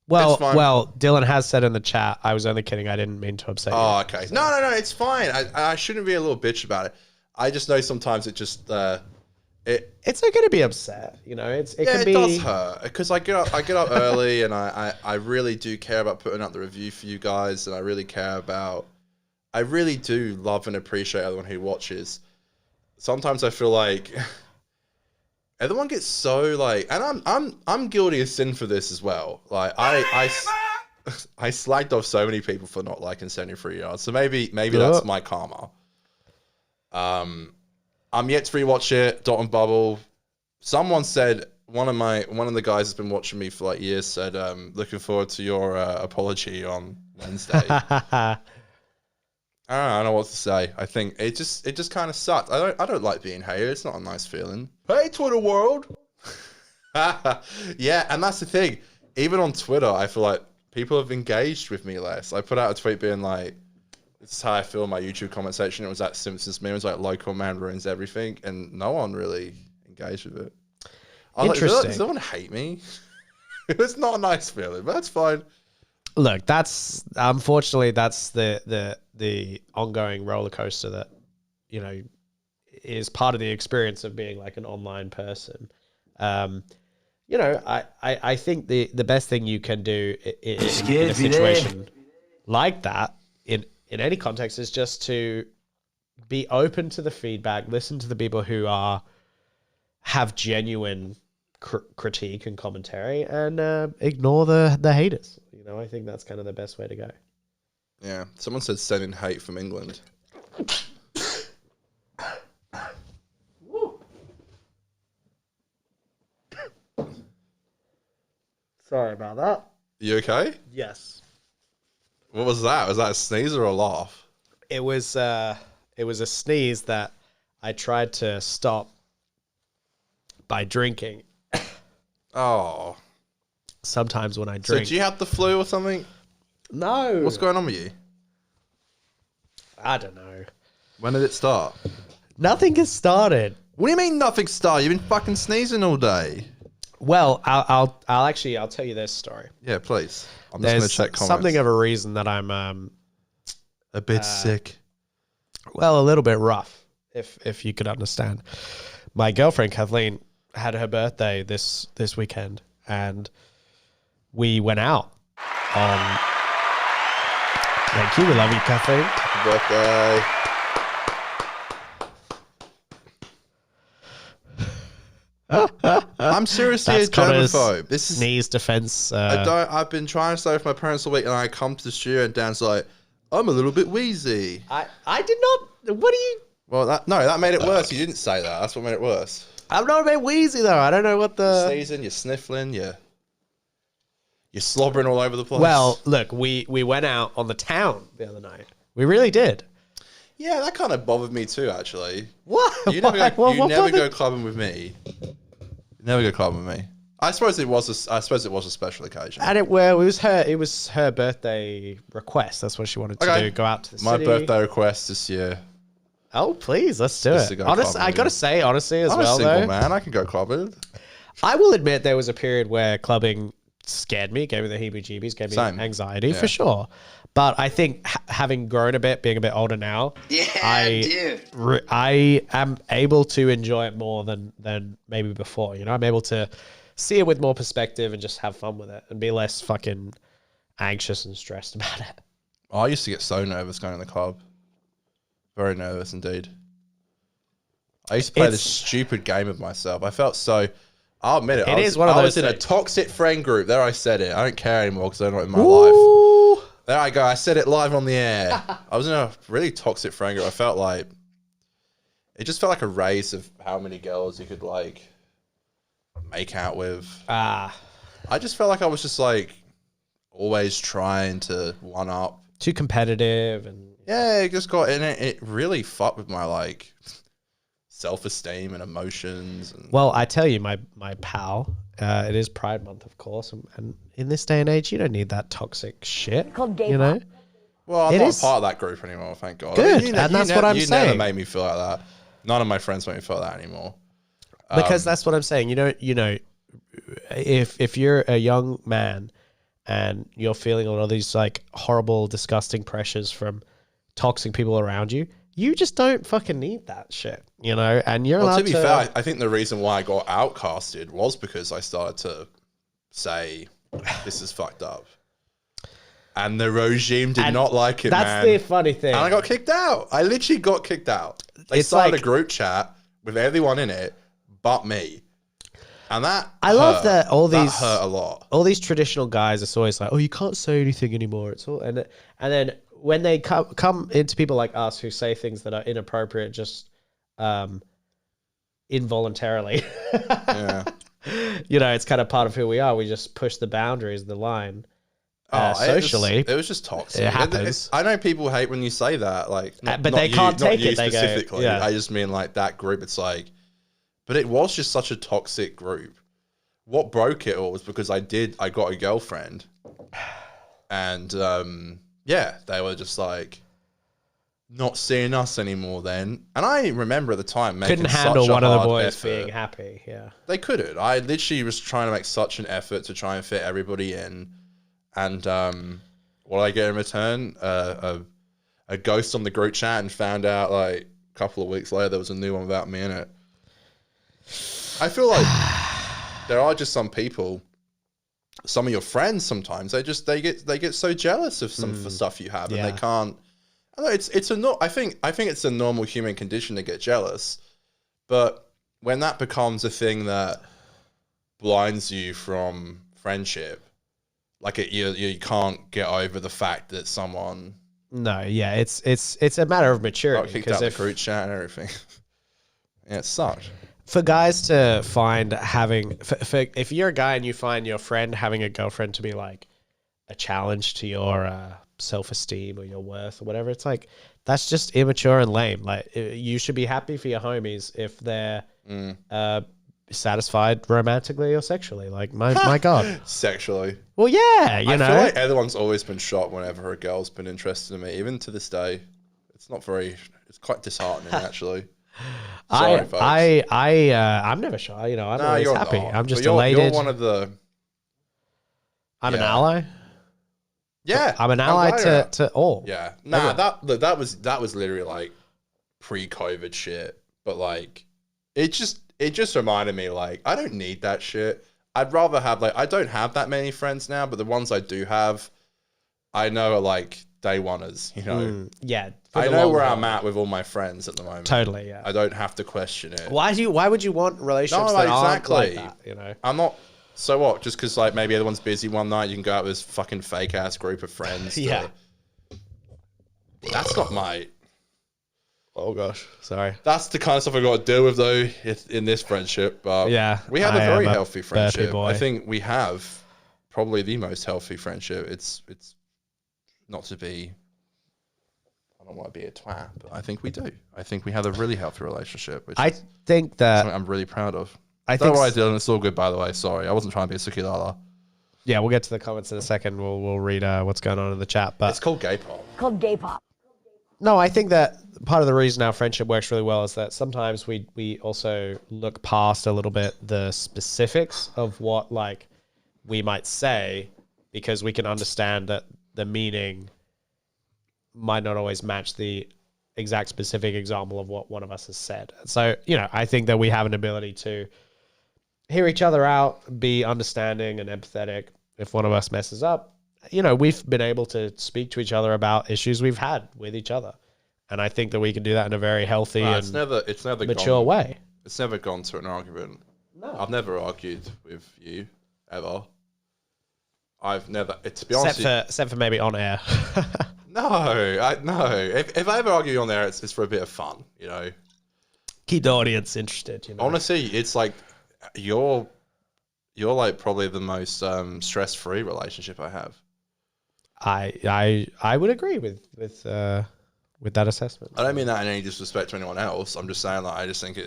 Well, Dylan has said in the chat, I was only kidding. I didn't mean to upset you. Oh, okay. So. No. It's fine. I shouldn't be a little bitch about it. I just know sometimes it just... it's okay to be upset. You know, it does hurt because I get up early and I really do care about putting out the review for you guys, and I really do love and appreciate everyone who watches. Sometimes I feel like everyone gets so like, and I'm guilty of sin for this as well. Like I slagged off so many people for not liking 73 Yards. So maybe that's my karma. I'm yet to rewatch it. Dot and Bubble. Someone said one of the guys has been watching me for like years said, looking forward to your apology on Wednesday. I don't know what to say. I think it just kind of sucked. I don't like being hated. It's not a nice feeling. Hey, Twitter world. Yeah, and that's the thing. Even on Twitter, I feel like people have engaged with me less. I put out a tweet being like, "This is how I feel in my YouTube comment section." It was that Simpsons meme. It was like, "Local man ruins everything," and no one really engaged with it. Interesting. Like, does someone hate me? It's not a nice feeling, but that's fine. Look, that's unfortunately the ongoing roller coaster that, you know, is part of the experience of being like an online person. You know, I think the best thing you can do in a situation like that in any context is just to be open to the feedback, listen to the people who have genuine critique and commentary, and ignore the haters. You know, I think that's kind of the best way to go. Yeah. Someone said send in hate from England. Sorry about that. You okay? Yes. What was that? Was that a sneeze or a laugh? It was a sneeze that I tried to stop by drinking. Oh. Sometimes when I drink. So do you have the flu or something? No. What's going on with you? I don't know. When did it start? Nothing has started. What do you mean nothing started? You've been fucking sneezing all day. Well, I'll tell you this story. Yeah, please. I'm just going to check comments. Something of a reason that I'm a bit sick. Well, a little bit rough, if you could understand. My girlfriend Kathleen had her birthday this weekend, and we went out on. Thank you. We love you, Kathleen. Happy birthday. I'm seriously a germaphobe. This is sneeze defense. I've been trying to stay with my parents all week, and I come to the studio, and Dan's like, "I'm a little bit wheezy." I did not. What do you? Well, that made it worse. You didn't say that. That's what made it worse. I'm not a bit wheezy though. I don't know what the. You're sneezing, you're sniffling, you're slobbering all over the place. Well, look, we went out on the town the other night. We really did. Yeah, that kind of bothered me too, actually. What? You never go clubbing with me. You never go clubbing with me. I suppose it was a special occasion. And it was her birthday request. That's what she wanted to do. Go out to the city. My birthday request this year. Oh, please, let's do it. Honestly, I gotta say, honestly, as well, though, man, I can go clubbing. I will admit there was a period where clubbing scared me, gave me the heebie-jeebies, gave me Same. anxiety for sure. But I think having grown a bit, being a bit older now, I am able to enjoy it more than maybe before. You know, I'm able to see it with more perspective and just have fun with it and be less fucking anxious and stressed about it. I used to get so nervous going to the club. Very nervous indeed. I used to play this stupid game of myself. I felt so... I'll admit it. I was in a toxic friend group. There, I said it. I don't care anymore because they're not in my life. There I go. I said it live on the air. I was in a really toxic friend group. I felt like... It just felt like a race of how many girls you could, like, make out with. I just felt like I was just, like, always trying to one-up. Too competitive and... Yeah, it just got... And it really fucked with my, like... self-esteem and emotions. Well, I tell you, my pal, it is Pride Month, of course, and in this day and age, you don't need that toxic shit. You know. Well, I'm not part of that group anymore, thank God. Good, and that's what I'm saying. You never made me feel like that. None of my friends make me feel like that anymore. Because that's what I'm saying. You know, if you're a young man and you're feeling all of these like horrible, disgusting pressures from toxic people around you, you just don't fucking need that shit, you know? And you're allowed to... be fair, I think the reason why I got outcasted was because I started to say, this is fucked up. And the regime did not like it, That's the funny thing. And I got kicked out. I literally got kicked out. They started a group chat with everyone in it but me. And that love that that hurt a lot. All these traditional guys are always like, oh, you can't say anything anymore. It's all... And then... when they come into people like us who say things that are inappropriate just involuntarily, you know, it's kind of part of who we are. We just push the boundaries, the line socially. It was just toxic. It happens. I know people hate when you say that, like, but they can't take it. They specifically. go, I just mean like that group. It's like, but it was just such a toxic group. What broke it all was because I got a girlfriend, and yeah, they were just like not seeing us anymore then. And I remember at the time making couldn't handle such a one of the hard boys effort. being happy. Yeah, they couldn't. I literally was trying to make such an effort to try and fit everybody in. And what did I get in return? A ghost on the group chat, and found out like a couple of weeks later there was a new one without me in it. I feel like there are just some people, some of your friends sometimes they get so jealous of some stuff you have, and they can't. I know I think it's a normal human condition to get jealous, but when that becomes a thing that blinds you from friendship, like you can't get over the fact that someone. No, yeah, it's a matter of maturity. Kicked out the group chat and everything. Yeah, it sucked. For guys to find if you're a guy and you find your friend having a girlfriend to be like a challenge to your self-esteem or your worth or whatever, it's like, that's just immature and lame. Like, you should be happy for your homies if they're satisfied romantically or sexually. Like, my God. Sexually. Well, yeah, I feel like everyone's always been shocked whenever a girl's been interested in me. Even to this day, it's quite disheartening actually. Sorry, folks. I'm never shy. You know, I'm always happy. Not. I'm just elated. You're one of the... I'm an ally. Yeah. I'm an ally to all. Yeah. Nah, that was literally like pre-COVID shit. But like, it just reminded me, like, I don't need that shit. I'd rather have, like, I don't have that many friends now, but the ones I do have, I know are like day oneers, you know? Yeah. I know where I'm at with all my friends at the moment. Totally, yeah. I don't have to question it. Why would you want relationships that aren't like that, you know? I'm not... So what? Just because, like, maybe everyone's busy one night, you can go out with this fucking fake-ass group of friends. Yeah. That's not my... Oh, gosh. Sorry. That's the kind of stuff I got to deal with, though, in this friendship. But yeah. We have a very healthy friendship. I think we have probably the most healthy friendship. It's not to be... I don't want to be a twat, but I think we do. I think we have a really healthy relationship, which I think that something I'm really proud of. Don't worry, Dylan. It's all good, by the way. Sorry, I wasn't trying to be a sukilala. Yeah, we'll get to the comments in a second. We'll read what's going on in the chat. But it's called gay pop. No, I think that part of the reason our friendship works really well is that sometimes we also look past a little bit the specifics of what, like, we might say, because we can understand that the meaning might not always match the exact specific example of what one of us has said. So, I think that we have an ability to hear each other out, be understanding and empathetic. If one of us messes up, we've been able to speak to each other about issues we've had with each other. And I think that we can do that in a very healthy and mature way. It's never gone to an argument. No. I've never argued with you, ever. I've never, to be honest, except for maybe on air. No. If I ever argue on there, it's for a bit of fun, Keep the audience interested. Honestly, it's like you're like probably the most stress-free relationship I have. I would agree with that assessment. I don't mean that in any disrespect to anyone else. I'm just saying that I just think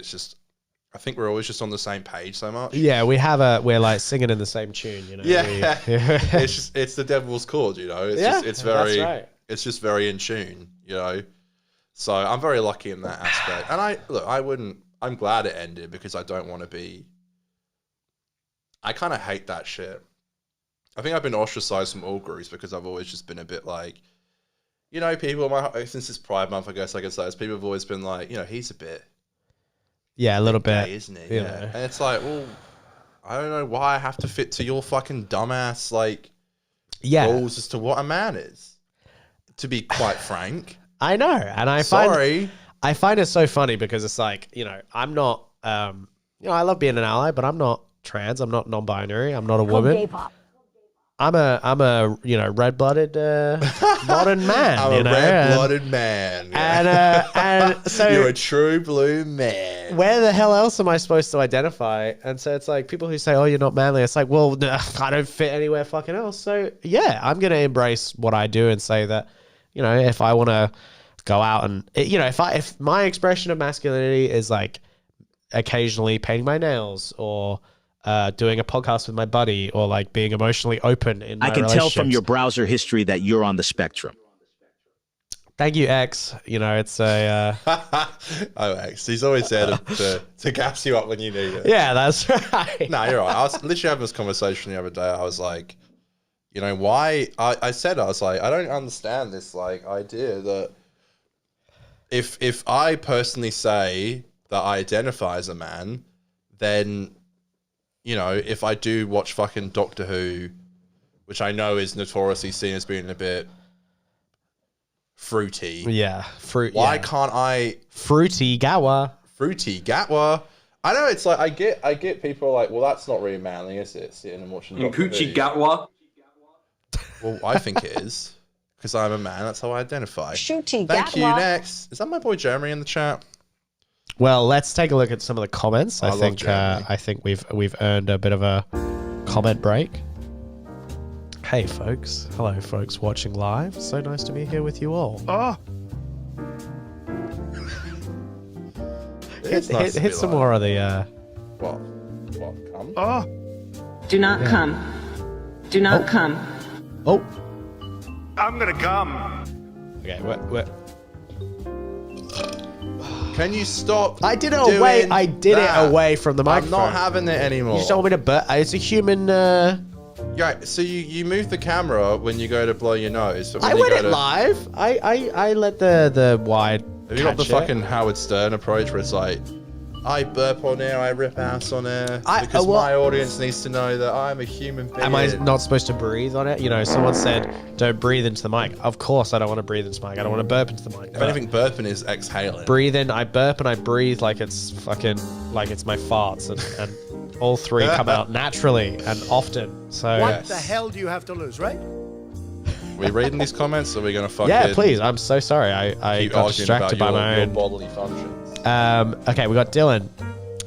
I think we're always just on the same page so much. Yeah, we're like singing in the same tune, Yeah, it's the devil's chord, It's very, that's right. It's just very in tune, So I'm very lucky in that aspect. And I'm glad it ended because I don't want to be. I kind of hate that shit. I think I've been ostracized from all groups because I've always just been a bit like, people, since it's Pride Month, I guess I could say, people have always been like, he's a bit. Yeah, a little bit. Gay, isn't he? Yeah. And it's like, well, I don't know why I have to fit to your fucking dumbass, rules as to what a man is. To be quite frank. I know. And I find it so funny because it's like, I'm not, I love being an ally, but I'm not trans. I'm not non-binary. I'm not a woman. I'm a red-blooded modern man. I'm a red-blooded man. And so you're a true blue man. Where the hell else am I supposed to identify? And so it's like people who say, "Oh, you're not manly." It's like, well, I don't fit anywhere fucking else. So yeah, I'm gonna embrace what I do and say that, if I want to go out and if my expression of masculinity is like occasionally painting my nails or doing a podcast with my buddy or like being emotionally open in my relationships. I can tell from your browser history that you're on the spectrum. Thank you, X. It's a... Oh, X. He's always there to gas you up when you need it. Yeah, that's right. No, you're right. I was literally having this conversation the other day. I was like, why... I was like, I don't understand this idea that if I personally say that I identify as a man, then... if I do watch fucking Doctor Who, which I know is notoriously seen as being a bit fruity. Yeah. Why can't I... Fruity Gatwa. I know, it's like, I get people like, well, that's not really manly, is it? Sitting and watching Doctor Who. Coochie Gatwa. Well, I think it is. Because I'm a man, that's how I identify. Shooty Thank you, next. Is that my boy Jeremy in the chat? Well, let's take a look at some of the comments. I think we've earned a bit of a comment break. Hey, folks. Hello, folks watching live. So nice to be here with you all. Oh. hit some more of the... What? Come? Oh. Do not come. Do not come. Oh. I'm gonna come. Okay, what? Can you stop? I did it away. I did it away from the microphone. I'm not having it anymore. You just told me to it's a human... Yeah, so you move the camera when you go to blow your nose. I went it live. I let the wide... Have you got the fucking Howard Stern approach where it's like, I burp on air, I rip ass on air, because my audience needs to know that I'm a human being. Am I not supposed to breathe on it? Someone said, don't breathe into the mic. Of course I don't want to breathe into the mic. I don't want to burp into the mic. If anything, burping is exhaling. Breathe in, I burp and I breathe like it's fucking, like it's my farts. And all three come out naturally and often. So what the hell do you have to lose, right? Are we reading these comments or are we going to fucking... Yeah, please. I'm so sorry. I got distracted by my own bodily functions. Okay, we got Dylan.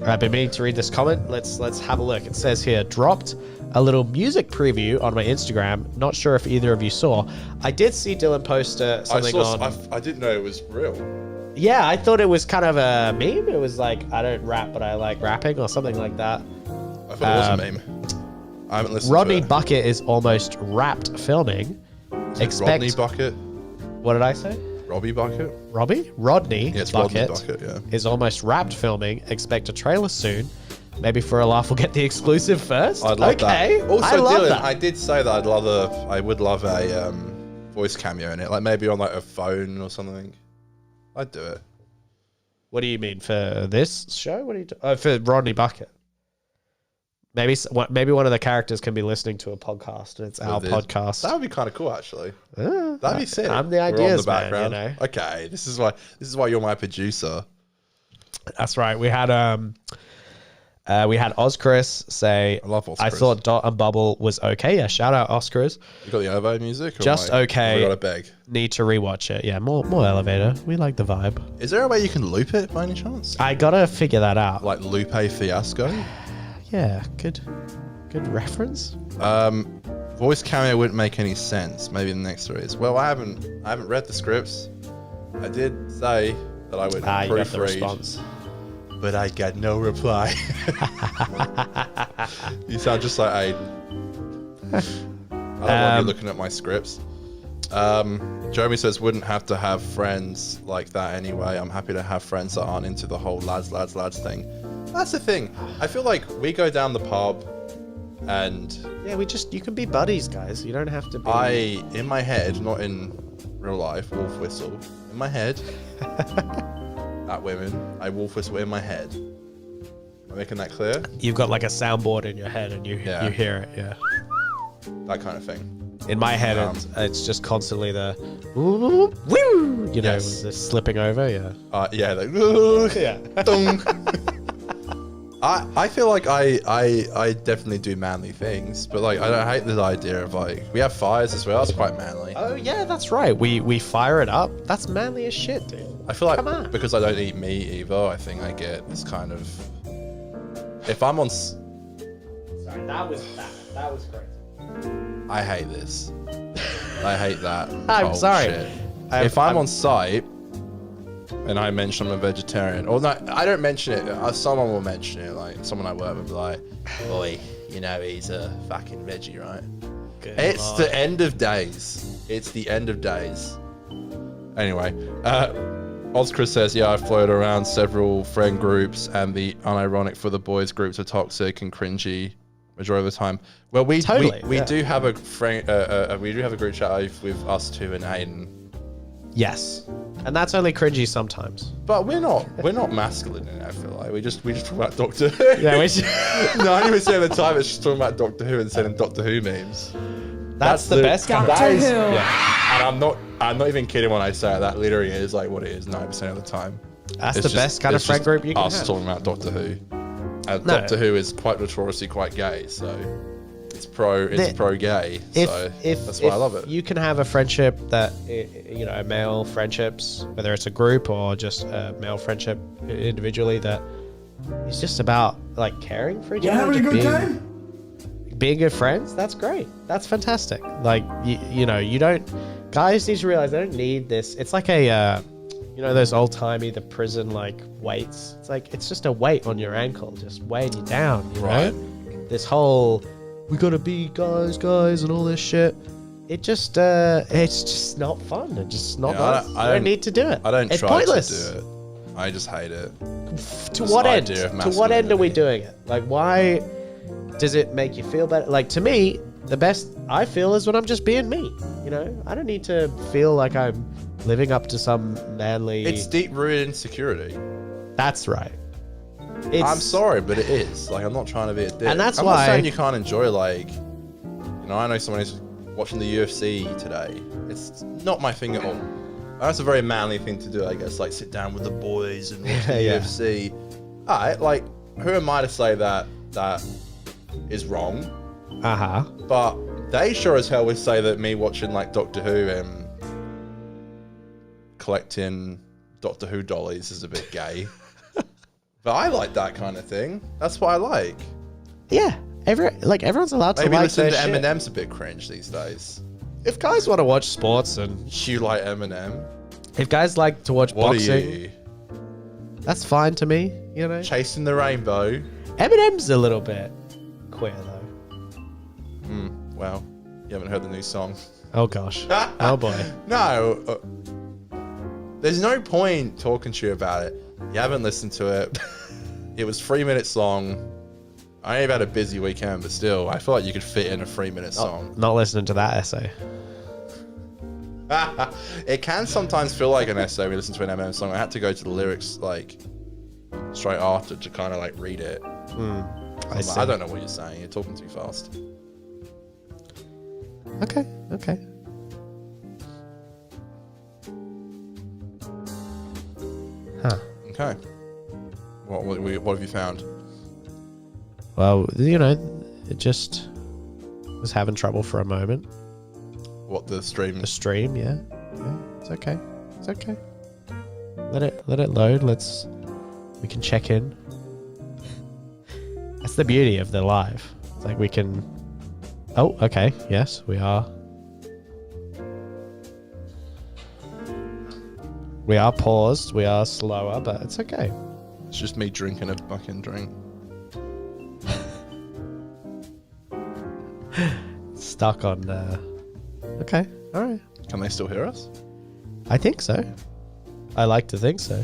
I've been meaning to read this comment. Let's have a look. It says here, dropped a little music preview on my Instagram. Not sure if either of you saw. I did see Dylan post something I didn't know it was real. Yeah, I thought it was kind of a meme. It was like, I don't rap, but I like rapping or something like that. I thought it was a meme. I haven't listened Rodney to it. Bucket is almost wrapped filming. Rodney Bucket? What did I say? Robbie Bucket? Robbie? Rodney Bucket Rodney Bucket, yeah. Is almost wrapped filming. Expect a trailer soon. Maybe for a laugh, we'll get the exclusive first. I'd love okay. that. Also, I love Dylan, that. I did say that I would love a voice cameo in it, like maybe on like a phone or something. I'd do it. What do you mean for this show? What do you? For Rodney Bucket. Maybe one of the characters can be listening to a podcast, and it's our podcast. That would be kind of cool, actually. That'd be sick. I'm the ideas man, you know. Okay, this is why you're my producer. That's right. We had Oz Chris say, I love Oz I Chris. thought Dot and Bubble was okay. Yeah, shout out Oz Chris. You got the Ovo music? Or Just okay. We got a beg. Need to rewatch it. Yeah, more elevator. We like the vibe. Is there a way you can loop it by any chance? I gotta figure that out. Like Lupe Fiasco? Yeah, good reference. Voice cameo wouldn't make any sense. Maybe the next series. Well, I haven't read the scripts. I did say that I would You got the proofread, response. but I got no reply. You sound just like Aiden. I don't want you looking at my scripts. Jeremy says, wouldn't have to have friends like that anyway. I'm happy to have friends that aren't into the whole lads thing. That's the thing. I feel like we go down the pub and Yeah, you can be buddies, guys. You don't have to be. in my head, not in real life, wolf whistle. In my head, at women, I wolf whistle in my head. Am I making that clear? You've got like a soundboard in your head and you Yeah. hear it, yeah. That kind of thing. In my head, it's just constantly the woo, you know, Yes. the slipping over, yeah. Yeah, like, Yeah. dong. I feel like I definitely do manly things, but like I don't hate the idea of like we have fires as well. That's quite manly. Oh yeah, that's right. We fire it up. That's manly as shit, dude. I feel like Come on. because I don't eat meat either, I think I get this kind of. If I'm on, Sorry, that was bad. That was crazy. I hate this. I hate that. I'm whole sorry. shit. If I'm on site and I mention I'm a vegetarian, or no, I don't mention it. Someone will mention it, like someone I work with, will be like, "Boy, you know he's a fucking veggie, right?" Good It's lord. the end of days. It's the end of days. Anyway, Oz Chris says, yeah, I float around several friend groups, and the unironic for the boys groups are toxic and cringy majority of the time. Well, we Totally, do have a friend, we do have a group chat with us two and Aiden, Yes, and that's only cringy sometimes. but we're not masculine in it. I feel like we just talk about Doctor Who. Yeah, we should. 90% of the time it's just talking about Doctor Who and sending Doctor Who memes. That's the best kind of Doctor Who. Yeah. And I'm not even kidding when I say it. That literally is like what it is 90% of the time. That's It's the best kind of it's friend just group you can us have. talking about Doctor Who. And No. Doctor Who is quite notoriously quite gay, so it's pro gay. So that's why I love it. You can have a friendship that, you know, male friendships, whether it's a group or just a male friendship individually, that is just about like caring for each other. Having a just good being- time? Being good friends, that's great. That's fantastic. Like, you know, you don't, guys need to realize they don't need this. It's like a, you know, those old timey, the prison like weights. It's like, it's just a weight on your ankle, just weighing you down, you Right. know? This whole, we gotta be guys, and all this shit. It just, it's just not fun. It's just not Yeah, nice. I don't need to do it. I don't It's try pointless. to do it. I just hate it. To This what end? idea of To what end are we masculinity. doing it? Like, why does it make you feel better? Like, to me, the best I feel is when I'm just being me. You know, I don't need to feel like I'm living up to some manly. It's deep-rooted insecurity. That's right. I'm sorry, but it is. Like, I'm not trying to be a dick. And that's I'm why- not saying you can't enjoy, like, you know, I know someone who's watching the UFC today. It's not my thing at all. That's a very manly thing to do, I guess, like sit down with the boys and watch the Yeah. UFC. Alright, like, who am I to say that is wrong? Uh-huh. But they sure as hell would say that me watching, like, Doctor Who and collecting Doctor Who dollies is a bit gay. But I like that kind of thing. That's what I like. Yeah. Everyone's allowed to Maybe like listening their to shit. Eminem's a bit cringe these days. If guys want to watch sports and You like Eminem? if guys like to watch What boxing, are you? that's fine to me, you know? Chasing the rainbow? Eminem's a little bit queer, though. Well, you haven't heard the new song. Oh, gosh. Oh, boy. No. There's no point talking to you about it. You haven't listened to it. It was 3 minutes long. I have had a busy weekend, but still, I feel like you could fit in a 3-minute song. Not listening to that essay. It can sometimes feel like an essay when you listen to an Eminem song. I had to go to the lyrics like straight after to kind of like read it. I don't know what you're saying. You're talking too fast. Okay. Huh. Okay. What have you found? Well, it just was having trouble for a moment. What, the stream? The stream, yeah. It's okay. Let it load. We can check in. That's the beauty of the live. It's like we can. Oh, okay. Yes, we are. We are paused. We are slower, but it's okay. It's just me drinking a fucking drink. Stuck on. Okay. All right. Can they still hear us? I think so. I like to think so.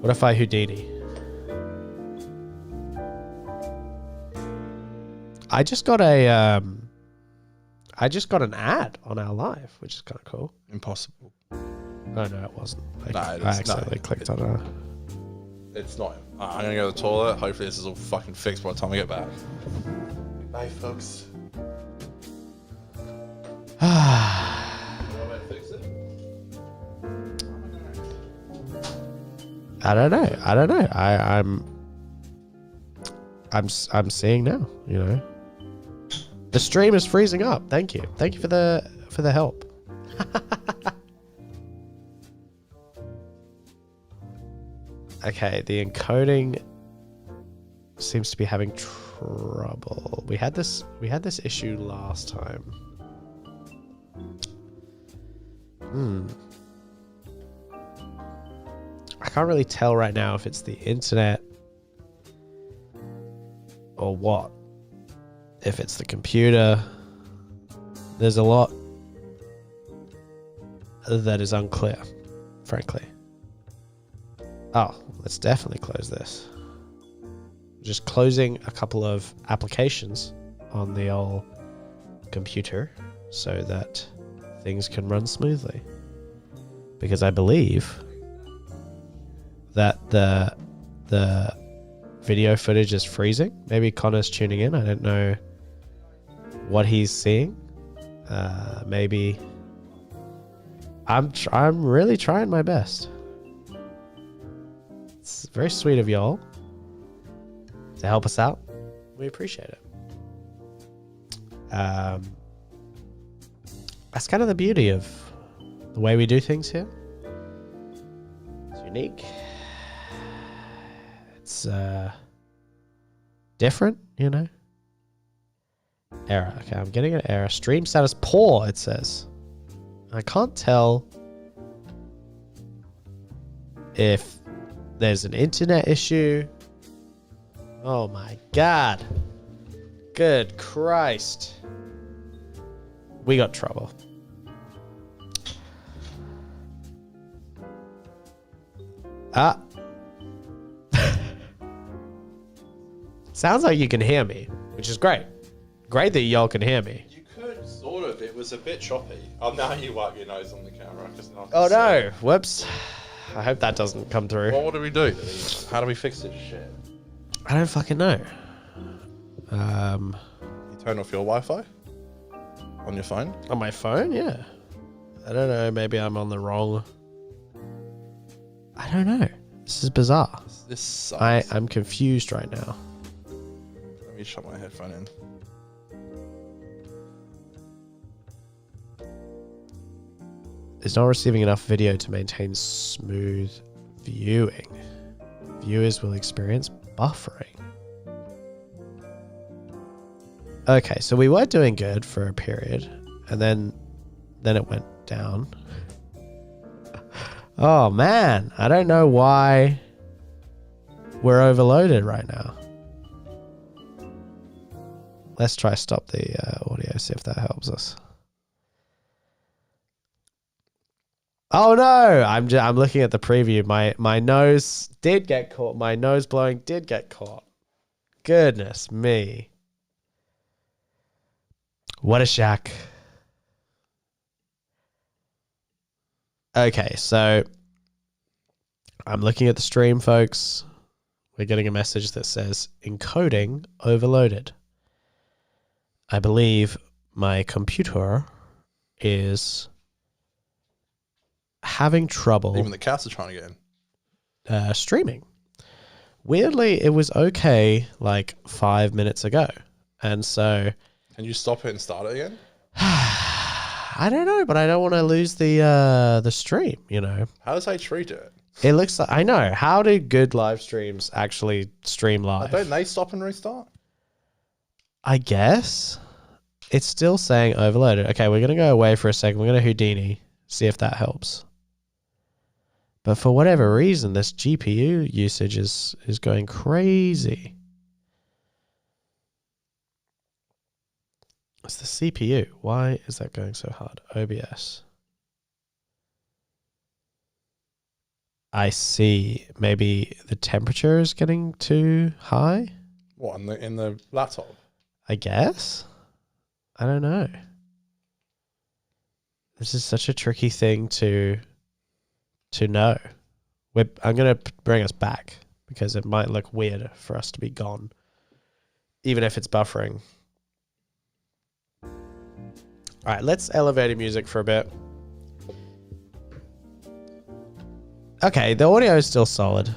What if I Houdini? I just got an ad on our live, which is kind of cool. Impossible. No, it wasn't. I It's accidentally clicked on it. It's not. I'm gonna go to the toilet. Hopefully this is all fucking fixed by the time I get back. Bye, folks. I don't know. I'm seeing now. The stream is freezing up. Thank you for the help. Okay, the encoding seems to be having trouble. We had this issue last time. I can't really tell right now if it's the internet or what. If it's the computer. There's a lot that is unclear, frankly. Oh, let's definitely close this. Just closing a couple of applications on the old computer so that things can run smoothly. Because I believe that the video footage is freezing. Maybe Connor's tuning in. I don't know what he's seeing. Maybe I'm really trying my best. It's very sweet of y'all to help us out. We appreciate it. That's kind of the beauty of the way we do things here. It's unique. It's different, Error. Okay, I'm getting an error. Stream status poor, it says. I can't tell if there's an internet issue. Oh my god. Good Christ. We got trouble. Sounds like you can hear me, which is great. Great that y'all can hear me. You could, sort of. It was a bit choppy. Oh, now you wipe your nose on the camera. Oh no. Whoops. I hope that doesn't come through. Well, what do we do? How do we fix this shit? I don't fucking know. You turn off your Wi-Fi? On your phone? On my phone? Yeah. I don't know. Maybe I'm on the wrong... I don't know. This is bizarre. This sucks. I'm confused right now. Let me shut my headphone in. It's not receiving enough video to maintain smooth viewing. Viewers will experience buffering. Okay, so we were doing good for a period, and then it went down. Oh man, I don't know why we're overloaded right now. Let's try stop the audio, see if that helps us. Oh no! I'm looking at the preview. My nose did get caught. My nose blowing did get caught. goodness me. What a shack. Okay, so I'm looking at the stream, folks. We're getting a message that says encoding overloaded. I believe my computer is having trouble. Even the cats are trying to get in. Streaming. Weirdly, it was okay like 5 minutes ago. And so... Can you stop it and start it again? I don't know, but I don't want to lose the stream, you know. How does they treat it? It looks like... I know. How do good live streams actually stream live? Don't they stop and restart? I guess. It's still saying overloaded. Okay, we're going to go away for a second. We're going to Houdini, see if that helps. But for whatever reason, this GPU usage is going crazy. It's the CPU. Why is that going so hard? OBS. I see. Maybe the temperature is getting too high? What, in the laptop? I guess. I don't know. This is such a tricky thing to know. I'm going to bring us back because it might look weird for us to be gone, even if it's buffering. All right, let's elevator music for a bit. Okay, the audio is still solid.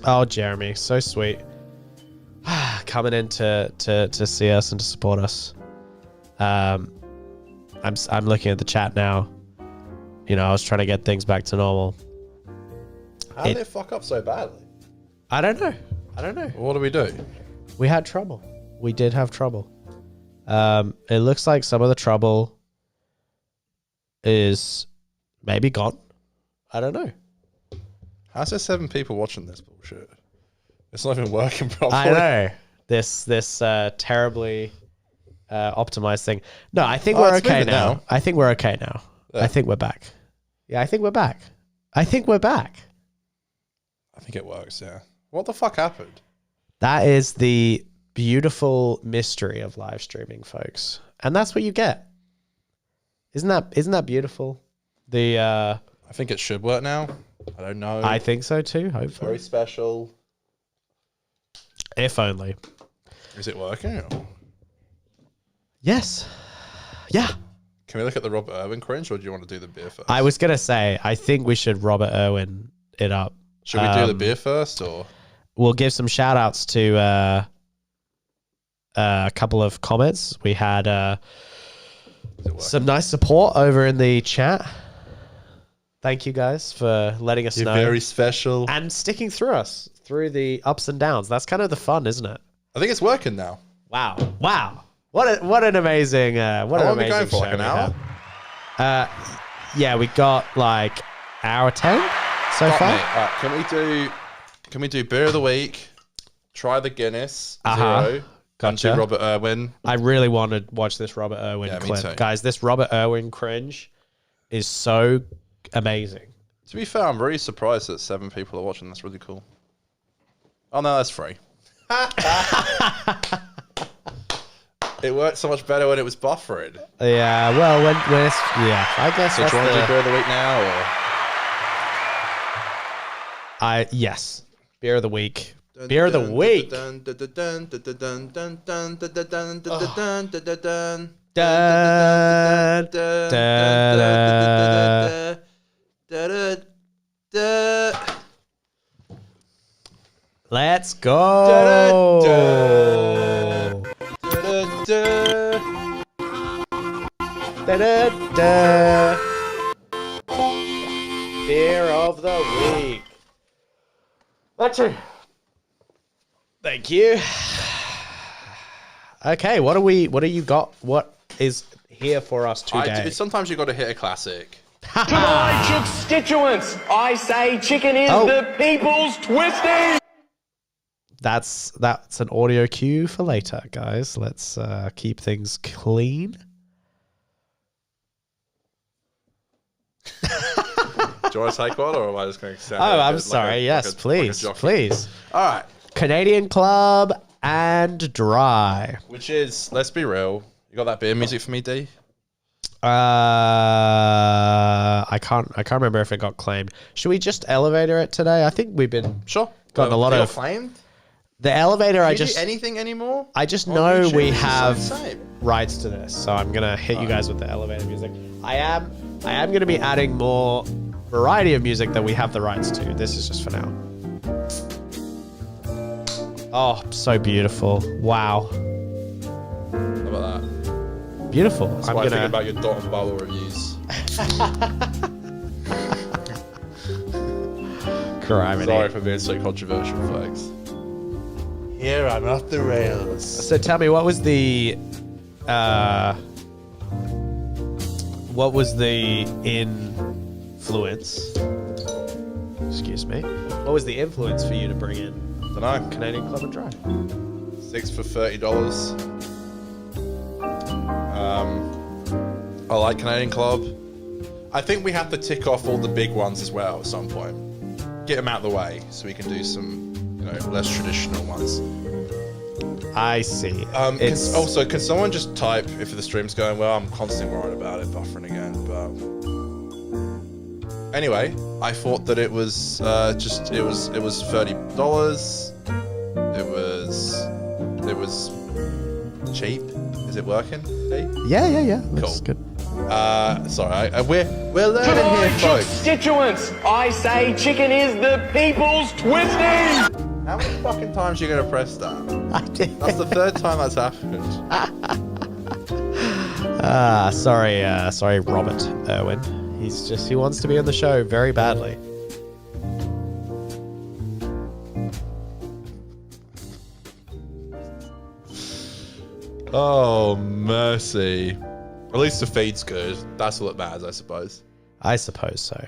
Oh, Jeremy, so sweet. Coming in to see us and to support us. I'm looking at the chat now. You know, I was trying to get things back to normal. How did it fuck up so badly? I don't know. What do we do? We had trouble. We did have trouble. It looks like some of the trouble is maybe gone. I don't know. How's there 7 people watching this bullshit? It's not even working properly. I know. This terribly optimized thing. No, I think we're okay now. I think we're okay now. Yeah. I think we're back. Yeah, I think we're back. I think we're back. I think it works, yeah. What the fuck happened? That is the beautiful mystery of live streaming, folks. And that's what you get. Isn't that beautiful? I think it should work now. I don't know. I think so too, hopefully. Very special. If only. Is it working? Yes. Yeah. Can we look at the Robert Irwin cringe, or do you want to do the beer first? I was going to say, I think we should Robert Irwin it up. Should we do the beer first, or? We'll give some shout outs to a couple of comments. We had some nice support over in the chat. Thank you guys for letting us know. You're very special. And sticking through us, through the ups and downs. That's kind of the fun, isn't it? I think it's working now. Wow. What an amazing How long are we going for? Like an hour? Yeah, we got like hour 10 so far. Right, can we do beer of the week? Try the Guinness. Gotcha. And do Robert Irwin. I really want to watch this Robert Irwin clip. Guys, this Robert Irwin cringe is so amazing. To be fair, I'm really surprised that 7 people are watching. That's really cool. Oh no, that's free. It worked so much better when it was buffering. Yeah, well, when it's... Yeah, I guess so do you want to do beer of the week now, or...? Yes. Beer of the week. Beer of the week! Let's go! Beer of the week. Thank you. Okay, what do you got? What is here for us today? Sometimes you got to hit a classic. To my constituents, I say chicken is the people's twisty. That's an audio cue for later, guys. Let's keep things clean. you want to take one, or am I just going to sound? Oh, I'm sorry. Yes, please, please. All right. Canadian Club and Dry. Which is, let's be real. You got that beer music for me, D? I can't remember if it got claimed. Should we just elevator it today? I think we've been gotten a lot of claimed. The elevator. Do you do anything anymore? I just On know YouTube? we It's have the same. rights to this, so I'm gonna hit you guys with the elevator music. I am gonna be adding more variety of music that we have the rights to. This is just for now. Oh, so beautiful! Wow, How about that? beautiful. That's what I think about your Dot and Bubble reviews. Criminy. Sorry for being so controversial, folks. Here I'm off the rails. So tell me, what was the influence? Excuse me. What was the influence for you to bring in Dunno. Canadian Club and Dry? 6 for $30. I like Canadian Club. I think we have to tick off all the big ones as well at some point. Get them out of the way so we can do some, less traditional ones. I see. Also, can someone just type if the stream's going well? I'm constantly worried about it buffering again. But anyway, I thought that it was it was $30. It was cheap. Is it working? Hey? Yeah. Cool. That's good. Sorry, we're To learning the here, folks. constituents, I say chicken is the people's twisty. How many fucking times are you gonna press that? I did. That's the third time that's happened. Sorry, Robert Irwin. He wants to be on the show very badly. Oh, mercy. At least the feed's good. That's all that matters, I suppose. I suppose so.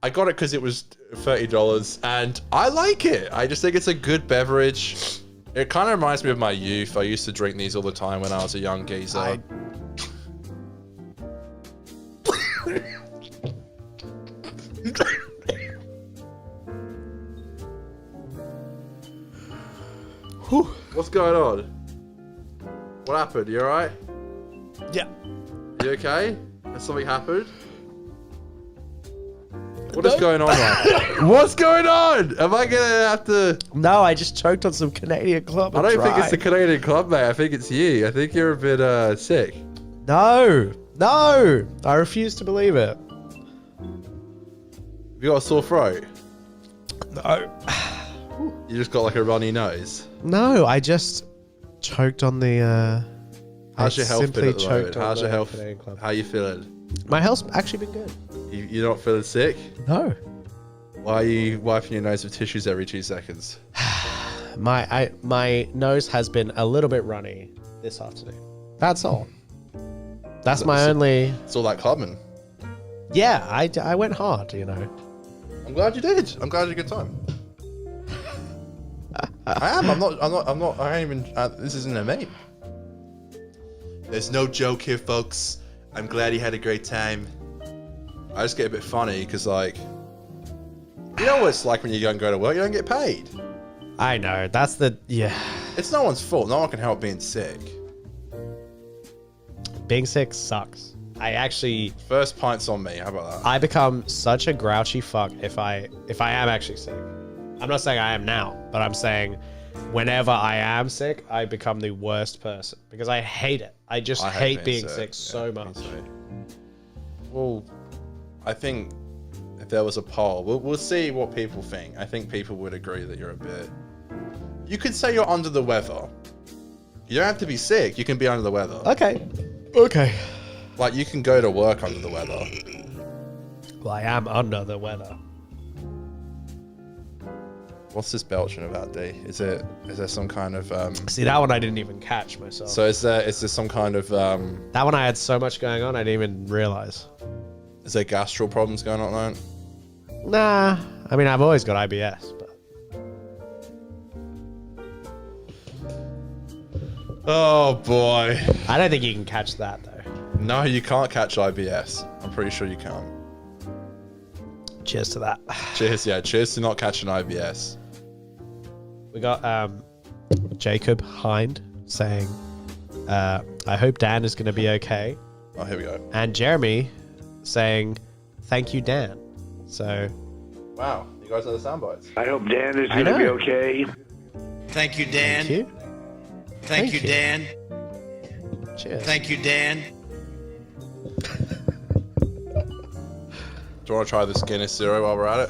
I got it because it was $30, and I like it. I just think it's a good beverage. It kind of reminds me of my youth. I used to drink these all the time when I was a young geezer. What's going on? What happened? You alright? Yeah. You okay? Has something happened? What is going on right now? What's going on? Am I gonna have to... No, I just choked on some Canadian Club I and don't think Dry. it's the Canadian Club, mate. I think it's you. I think you're a bit sick. No. I refuse to believe it. Have you got a sore throat? No. You just got like a runny nose. No, I just choked on the. How's your health been at the moment? on How's your the health? Canadian Club. How you feeling? My health's actually been good. You're not feeling sick? No. Why are you wiping your nose with tissues every 2 seconds? My nose has been a little bit runny this afternoon. That's all. That's my only. It's all that clubbing. Yeah, I went hard, you know. I'm glad you did. I'm glad you had a good time. I am. I'm not. I ain't even. This isn't a meme. There's no joke here, folks. I'm glad you had a great time. I just get a bit funny because, like, you know what it's like when you're young, go to work, you don't get paid. I know. That's the. Yeah. It's no one's fault. No one can help being sick. Being sick sucks. I actually. First pint's on me. How about that? I become such a grouchy fuck if I am actually sick. I'm not saying I am now, but I'm saying whenever I am sick, I become the worst person because I hate it. I just hate being sick so much. Well, I think if there was a poll, we'll see what people think. I think people would agree that you're a bit. You could say you're under the weather. You don't have to be sick. You can be under the weather. Okay. Like, you can go to work under the weather. Well, I am under the weather. What's this belching about, D? Is there some kind of See, that one I didn't even catch myself. So is there some kind of that one I had so much going on I didn't even realize. Is there gastral problems going on at the moment? Nah. I mean, I've always got IBS, but Oh boy. I don't think you can catch that though. No, you can't catch IBS. I'm pretty sure you can't. Cheers to that. Cheers, yeah. Cheers to not catching IBS. We got Jacob Hind saying, I hope Dan is going to be okay. Oh, here we go. And Jeremy saying, thank you, Dan. So, Wow, you guys are the sound bites. I hope Dan is going to be okay. Thank you, Dan. thank you. Thank you, Dan. Cheers. Thank you, Dan. Do you want to try this Guinness Zero while we're at it?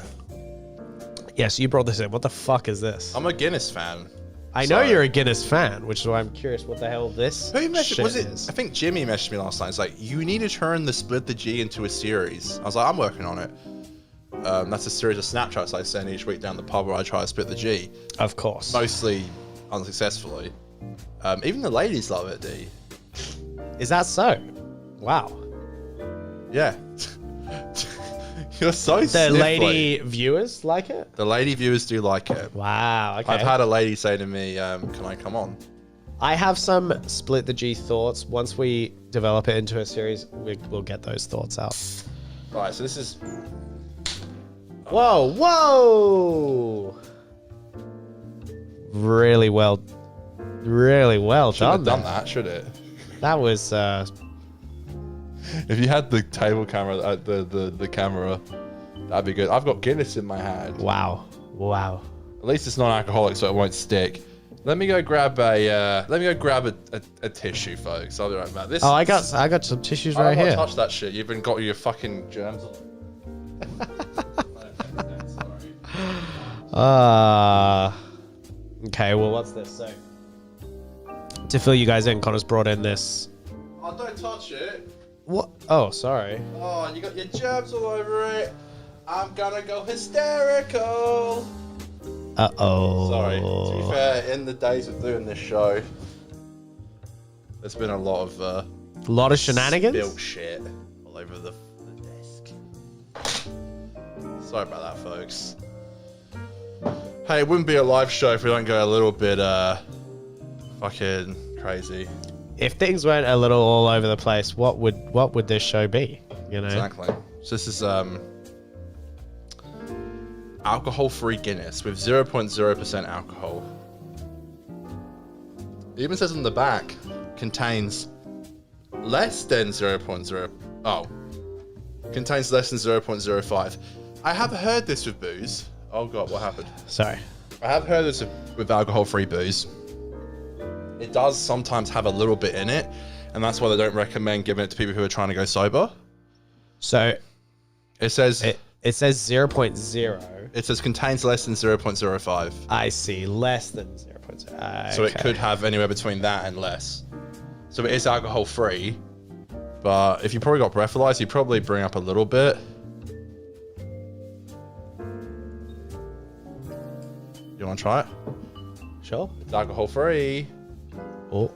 Yes, you brought this in. What the fuck is this? I'm a Guinness fan. I know you're a Guinness fan, which is why I'm curious what the hell this Who messaged? shit Was it? is. I think Jimmy messaged me last night. It's like, you need to turn the Split the G into a series. I was like, I'm working on it. That's a series of Snapchats I send each week down the pub where I try to split the G. Of course. Mostly unsuccessfully. Even the ladies love it, D. Is that so? Wow. Yeah. You're so The sniffly. lady viewers like it? The lady viewers do like it. Wow. Okay. I've had a lady say to me, can I come on? I have some split the G thoughts. Once we develop it into a series, we'll get those thoughts out. Alright, so this is... Whoa, whoa! Really well Shouldn't done. have done that, should it? That was If you had the table camera, the camera, that'd be good. I've got Guinness in my hand. wow. At least it's non-alcoholic, so it won't stick. Let me go grab a tissue, folks. I'll be right back. This. Oh, I got some tissues I right don't here. want to touch that shit. You've been got your fucking germs. Okay, well, what's this? So, to fill you guys in, Connor's brought in this. Oh, don't touch it. What? Oh, sorry. Oh, you got your germs all over it. I'm gonna go hysterical. Uh-oh. Sorry. To be fair, in the days of doing this show, there's been a lot of Shenanigans? spilled shit all over the desk. Sorry about that, folks. Hey, it wouldn't be a live show if we don't go a little bit fucking crazy. If things went a little all over the place, what would this show be? You know? Exactly. So this is alcohol-free Guinness with 0.0% alcohol. It even says on the back contains less than 0.0. Oh, contains less than 0.05. I have heard this with booze. Oh god, what happened? Sorry. I have heard this with alcohol-free booze. It does sometimes have a little bit in it, and that's why they don't recommend giving it to people who are trying to go sober. So It says it says 0.0. it says contains less than 0.05. I see, less than 0.0. So it could have anywhere between that and less. So it is alcohol-free, but if you probably got breathalyzed, you probably bring up a little bit. You want to try it? Sure. It's alcohol-free. Oh.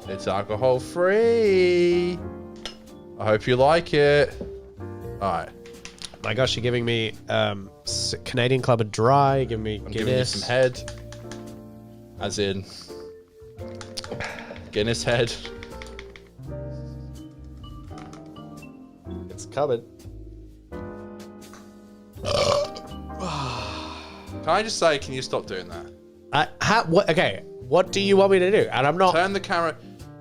It's alcohol-free. I hope you like it. All right. My gosh, you're giving me Canadian Club of Dry, giving me I'm Guinness. giving you some head. As in Guinness head. It's coming. Can I just say, can you stop doing that? What? Okay, what do you want me to do? And I'm not. Turn the camera.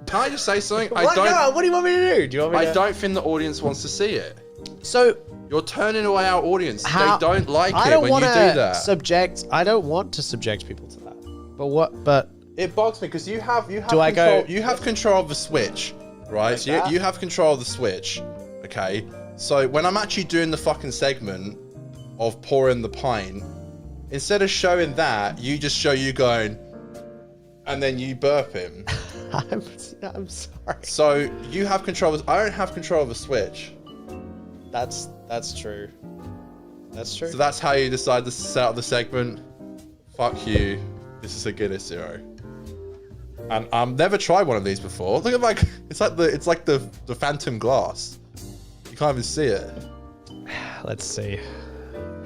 Can I just say something? What? No, what do you want me to do? Do you want me to? I don't think the audience wants to see it. So You're turning away our audience. how? They don't like I it don't when you do wanna that. subject. I don't want to subject people to that. But what? But It bugs me because you have Do I control. go- You have control of the switch, right? So that? you have control of the switch. Okay. So when I'm actually doing the fucking segment of pouring the pint, instead of showing that, you just show you going, and then you burp him. I'm sorry. So you have control. I don't have control of the switch. That's true. That's true. So that's how you decide to set up the segment. Fuck you. This is a Guinness Zero. And I've never tried one of these before. Look at it's like the phantom glass. You can't even see it. Let's see.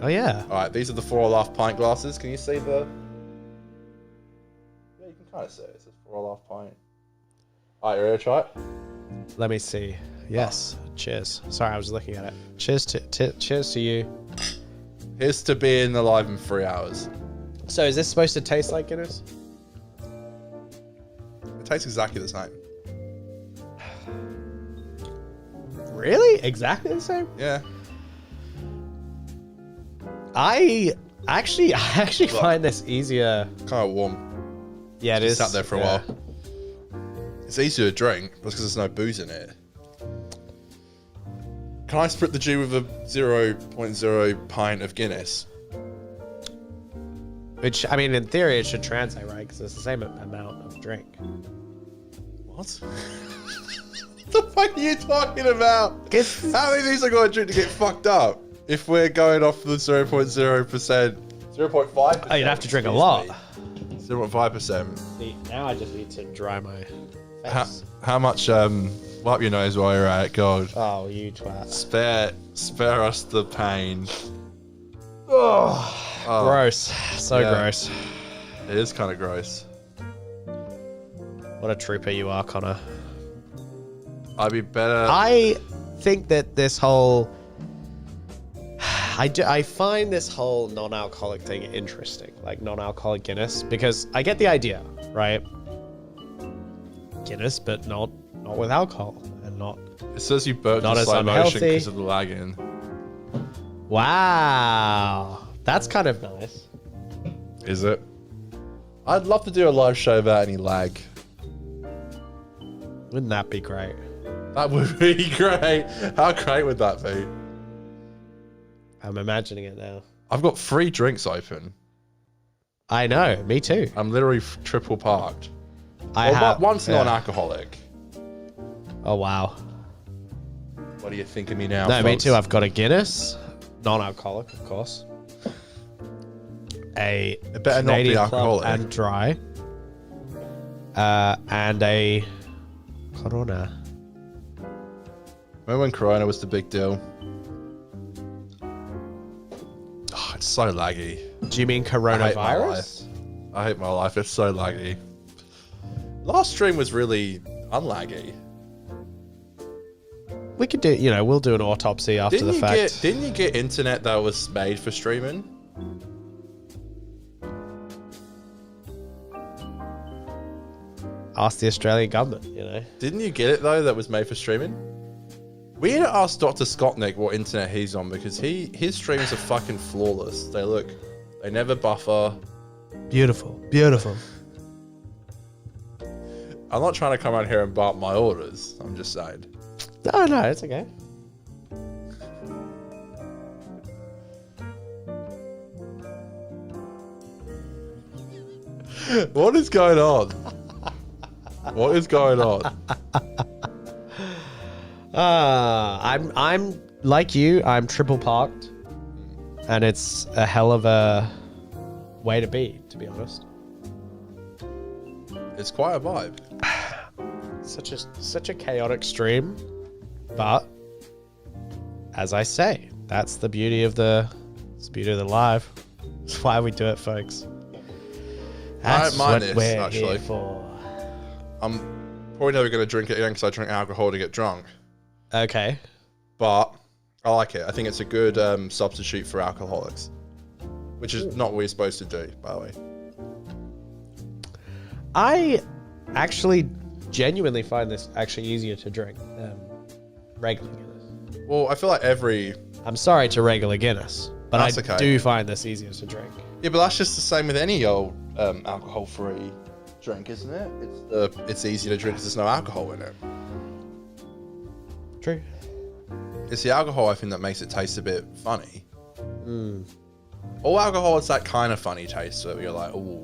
Oh yeah. All right, these are the 4.5 pint glasses. Can you see the? Yeah, you can kind of see it. It says 4.5 pint. All right, you ready to try it? Let me see. Yes. Cheers. Sorry, I was looking at it. Cheers to you. Here's to being alive in 3 hours. So is this supposed to taste like Guinness? It tastes exactly the same. Really? Exactly the same? Yeah. I actually find this easier. Kind of warm. Yeah, it Just is. sat there for a while. It's easier to drink because there's no booze in it. Can I split the G with a 0.0 pint of Guinness? Which, I mean, in theory, it should translate, right? Because it's the same amount of drink. What? What the fuck are you talking about? How many of these are going to drink to get fucked up? If we're going off the 0.0%, 0.5%. Oh, you'd have to drink a lot. 0.5%. See, now I just need to dry my face. How much, wipe your nose while you're at it, God. Oh, you twat. Spare us the pain. Oh, gross. So gross. It is kind of gross. What a trooper you are, Connor. I'd be better. I think that this whole... I find this whole non-alcoholic thing interesting, like non-alcoholic Guinness, because I get the idea, right? Guinness, but not with alcohol, and not... It says you burped not in as slow motion unhealthy. because of the lagging. Wow. That's kind of nice. Is it? I'd love to do a live show without any lag. Wouldn't that be great? That would be great. How great would that be? I'm imagining it now. I've got 3 drinks open. I know, me too. I'm literally triple parked. One's non-alcoholic. Oh, wow. What do you think of me now, No, me folks? too. I've got a Guinness, non-alcoholic, of course. It better not be Canadian alcoholic. Club and dry. And a Corona. Remember when Corona was the big deal? Oh, it's so laggy. Do you mean I hate my life. coronavirus? I hate my life. It's so laggy. Last stream was really unlaggy. We could do, we'll do an autopsy after the fact. Didn't you get internet that was made for streaming? Ask the Australian government, Didn't you get it though that was made for streaming? We need to ask Dr. Scottnick what internet he's on because his streams are fucking flawless. They never buffer. Beautiful, beautiful. I'm not trying to come out here and bark my orders. I'm just saying. No, it's okay. What is going on? What is going on? I'm like you. I'm triple parked, and it's a hell of a way to be honest. It's quite a vibe. Such a chaotic stream, but as I say, that's the beauty of the live. That's why we do it, folks. That's mind what this, we're actually. here for. I'm probably never going to drink it again because I drink alcohol to get drunk. Okay. But I like it. I think it's a good substitute for alcoholics, which is not what we're supposed to do, by the way. I actually genuinely find this actually easier to drink than regular Guinness. Well, I feel like I'm sorry to regular Guinness, but That's I okay. do find this easier to drink. Yeah, but that's just the same with any old alcohol-free drink, isn't it? It's easy to drink because there's no alcohol in it. True. It's the alcohol, I think, that makes it taste a bit funny. All alcohol is that kind of funny taste, so you're like, ooh.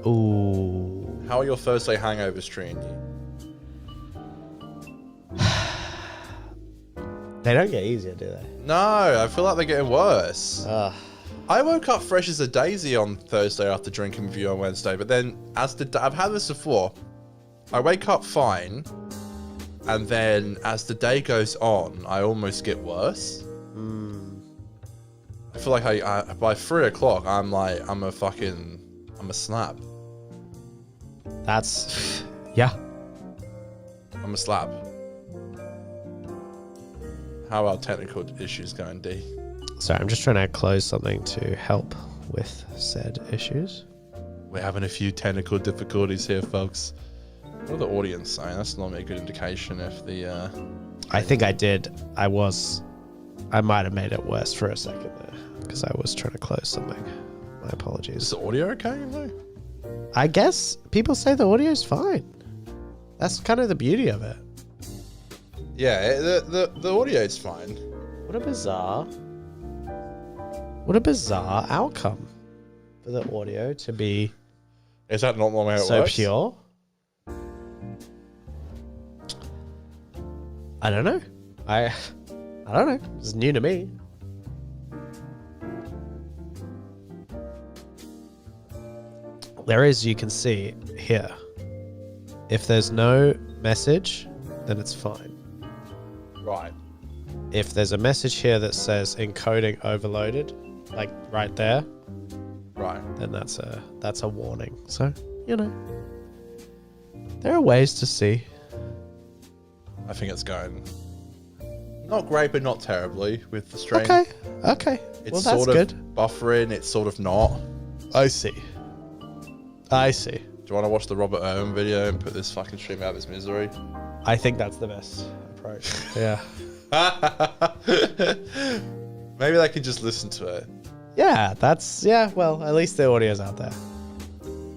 Ooh. How are your Thursday hangovers treating you? They don't get easier, do they? No, I feel like they're getting worse. Ugh. I woke up fresh as a daisy on Thursday after drinking with you on Wednesday, but then I've had this before. I wake up fine, and then as the day goes on, I almost get worse. I feel like I by 3 o'clock, I'm a slab. That's... yeah. I'm a slab. How are technical issues going, D? Sorry, I'm just trying to close something to help with said issues. We're having a few technical difficulties here, folks. What are the audience saying? That's normally a good indication if the... I think I did. I might have made it worse for a second there because I was trying to close something. My apologies. Is the audio okay, though? I guess people say the audio's fine. That's kind of the beauty of it. Yeah, the audio is fine. What a bizarre outcome for the audio to be Is that not normally how it so works? pure. I don't know. I don't know. It's new to me. There is, you can see here. If there's no message, then it's fine. Right. If there's a message here that says encoding overloaded, like right there, Right. then that's a warning. So, you know, there are ways to see. I think it's going not great, but not terribly with the stream. Okay. It's Well, that's sort of good. buffering. It's sort of not. I see. Do you want to watch the Robert Irwin video and put this fucking stream out of its misery? I think that's the best approach. Yeah. Maybe they can just listen to it. Yeah, well, at least the audio's out there.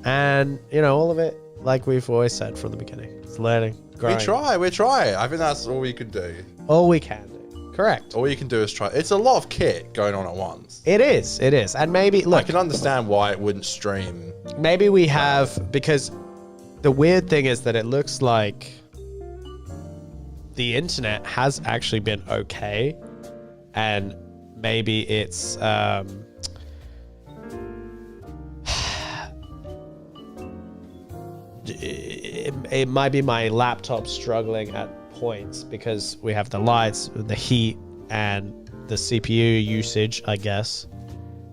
And, you know, all of it, like we've always said from the beginning, it's learning, growing. We try. I think that's all we can do. All we can do. Correct. All you can do is try. It's a lot of kit going on at once. It is. And maybe, I look, can understand why it wouldn't stream. maybe we have, because the weird thing is that it looks like the internet has actually been okay. And maybe it's, it might be my laptop struggling at points because we have the lights, the heat, and the CPU usage, I guess.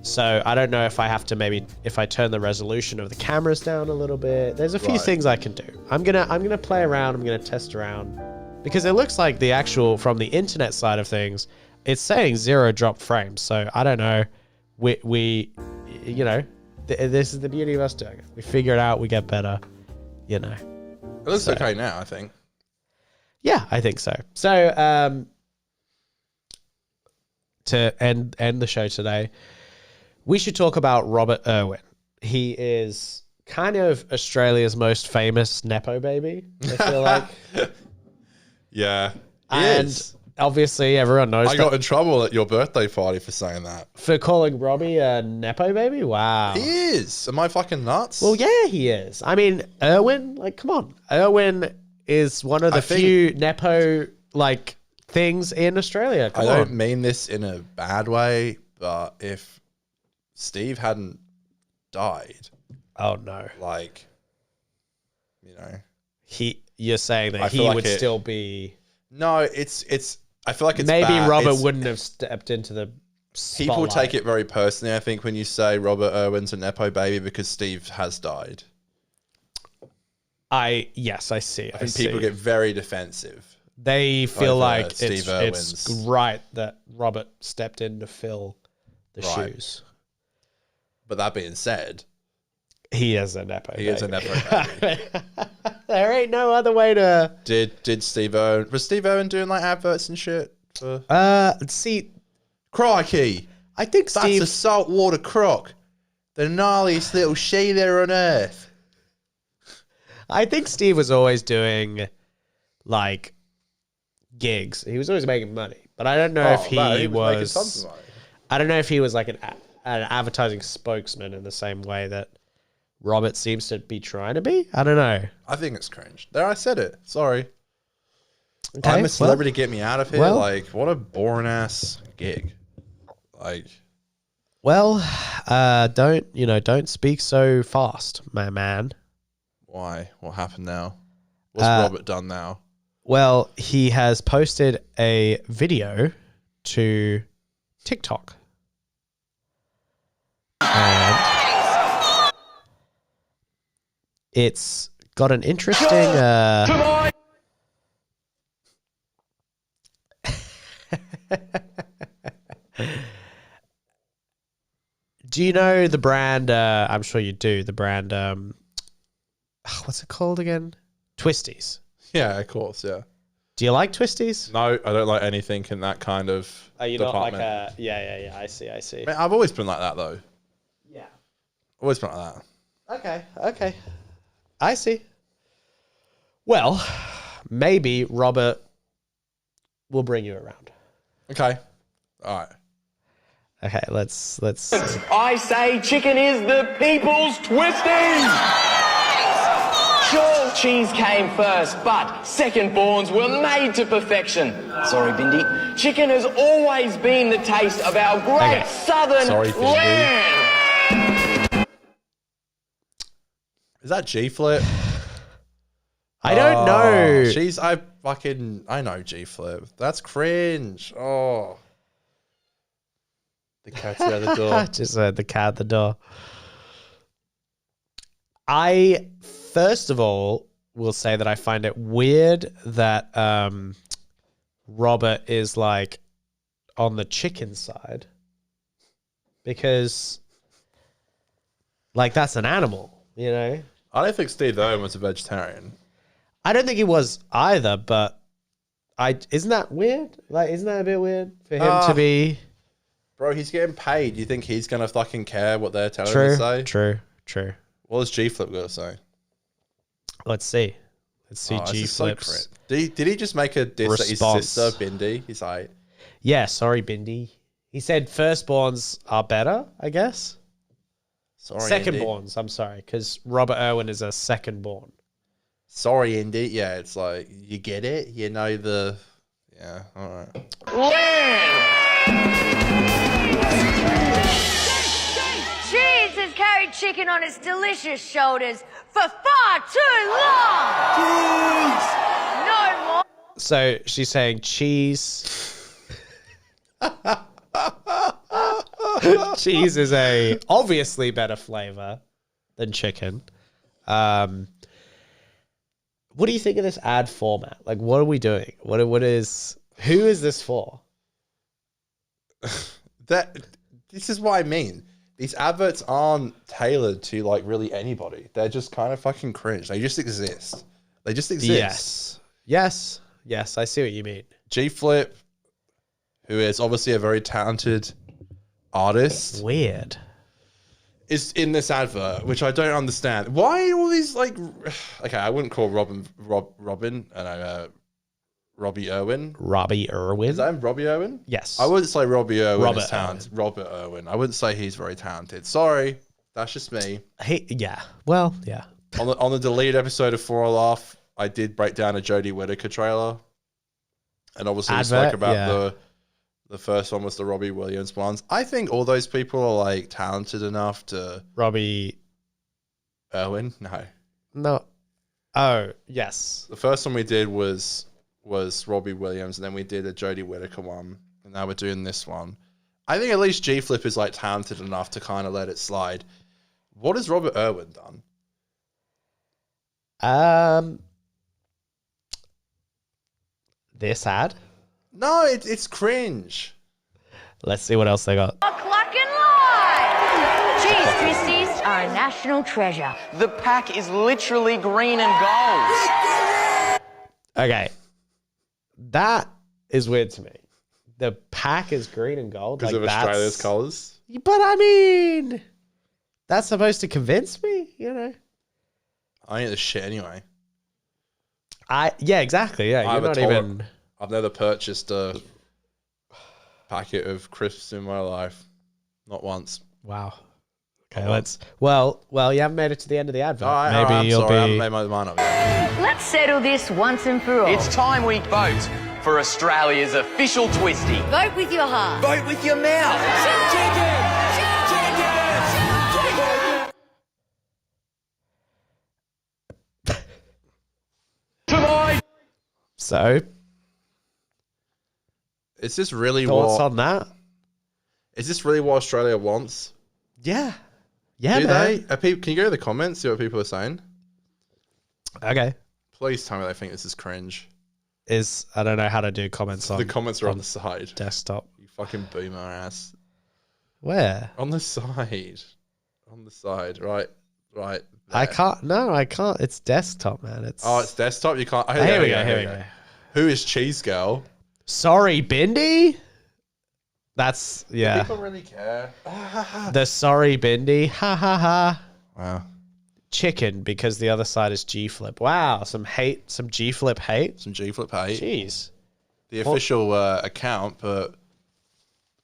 So I don't know if I have to if I turn the resolution of the cameras down a little bit. There's a few things I can do. I'm gonna play around. I'm gonna test around because it looks like the actual from the internet side of things, it's saying 0 drop frames. So I don't know. We you know, this is the beauty of us doing it. We figure it out. We get better. You know. It looks okay now, I think. Yeah, I think so. So, to end the show today, we should talk about Robert Irwin. He is kind of Australia's most famous Nepo baby, I feel like. Yeah, he And is. obviously everyone knows I got in trouble at your birthday party for saying that. for calling Robbie a Nepo baby. Wow. He is. Am I fucking nuts? Well, yeah, he is. I mean, Irwin, like, come on. Irwin is one of the few Nepo, like, things in Australia. Come I don't on. mean this in a bad way, but if Steve hadn't died, Oh, no. like, you know. You're saying that I he feel like would it- still be... No, it's. I feel like it's Maybe bad. Robert It's- wouldn't have stepped into the People spotlight. take it very personally, I think, when you say Robert Irwin's a Nepo baby because Steve has died. Yes, I see. I think people get very defensive. They feel over like Steve it's Irwin's. right that Robert stepped in to fill the Right. shoes. But that being said, He is a Nepo he is a Nepo baby. There ain't no other way to... Did Steve Irwin... Was Steve Irwin doing, like, adverts and shit? For... See, Crikey! I think That's Steve... a saltwater croc. The gnarliest little she there on earth. I think Steve was always doing, like, gigs. He was always making money. But I don't know if he making was... tons of money. I don't know if he was like an advertising spokesman in the same way that Robert seems to be trying to be. I don't know. I think it's cringe. There, I said it. Sorry. Okay, I'm a celebrity. Get me out of here. well- Like, what a boring ass gig. Like, Well, don't speak so fast, my man. why? What happened now? What's Robert done now? Well, he has posted a video to TikTok. And it's got an interesting Do you know the brand? I'm sure you do. The brand, what's it called again? Twisties. Yeah, of course. Yeah. Do you like Twisties? No, I don't like anything in that kind of Are you department. not like a... Yeah. I see. Man, I've always been like that, though. Yeah. Always been like that. Okay. I see. Well, maybe Robert will bring you around. Okay. All right. Okay, let's. I say chicken is the people's twisty. Sure, cheese came first, but second-borns were made to perfection. Sorry, Bindi. Chicken has always been the taste of our great southern land. Is that G Flip? I don't know. I know G Flip. That's cringe. Oh. The cat's out the door. Just the cat at the door. I, first of all, will say that I find it weird that Robert is like on the chicken side because like that's an animal, you know? I don't think Steve Irwin was a vegetarian. I don't think he was either, but isn't that weird? Like, isn't that a bit weird for him to be? Bro, he's getting paid. You think he's gonna fucking care what they're telling him to say? True. What has G Flip got to say? Let's see. G Flip's. Did he just make a diss at his sister, Bindi? He's like, yeah, sorry, Bindi. He said firstborns are better, I guess. sorry, Secondborns, I'm sorry, because Robert Irwin is a secondborn. Sorry, Indy. Yeah, it's like, you get it? You know the... Yeah, all right. Cheese has carried chicken on its delicious shoulders for far too long. No more. So she's saying cheese. Cheese is a obviously better flavor than chicken. What do you think of this ad format? Like, what are we doing? Who is this for? This is what I mean. These adverts aren't tailored to like really anybody. They're just kind of fucking cringe. They just exist. Yes. I see what you mean. G Flip, who is obviously a very talented artist, Weird. is in this advert, which I don't understand. Why all these like? Okay, I wouldn't call Robbie Irwin. Robbie Irwin. Is that him, Robbie Irwin? Yes. I wouldn't say Robbie Irwin is talented. Robert Irwin. I wouldn't say he's very talented. Sorry, that's just me. Yeah. On the deleted episode of For a Laugh, I did break down a Jodie Whittaker trailer, and obviously we spoke about the first one was the Robbie Williams ones. I think all those people are like talented enough to. Robbie Irwin? No. Oh yes. The first one we did was Robbie Williams, and then we did a Jodie Whittaker one, and now we're doing this one. I think at least G Flip is like talented enough to kind of let it slide. What has Robert Irwin done? This ad? No, it's cringe. Let's see what else they got. Clucking live. Cheese twisties are a national treasure. The pack is literally green and gold. Okay. That is weird to me. The pack is green and gold. Because of Australia's colours? But I mean, that's supposed to convince me, you know? I ain't the shit anyway. Yeah, exactly. Yeah, you're not even... I've never purchased a packet of crisps in my life. Not once. Wow. Okay, Well, you haven't made it to the end of the advert. Maybe you'll be... I haven't made my mind up yet. Let's settle this once and for all. It's time we vote for Australia's official twisty. Vote with your heart. Vote with your mouth. So, is this really thoughts on that? Is this really what Australia wants? Yeah. Do they? Can you go to the comments, see what people are saying? Okay. Please tell me they think this is cringe. is I don't know how to do comments on The comments are on the side. desktop. You fucking boomer ass. Where? On the side. On the side. Right. Right. I there. can't. No, I can't. It's desktop, man. It's. Oh, it's desktop. You can't. Oh, Here we go. Here we go. Who is Cheese Girl? Sorry, Bindi. That's yeah. People really care. The sorry Bindi. Ha ha ha. Wow. Chicken because the other side is G Flip. Wow, some hate, some G Flip hate. Some G Flip hate. Jeez. The official account, but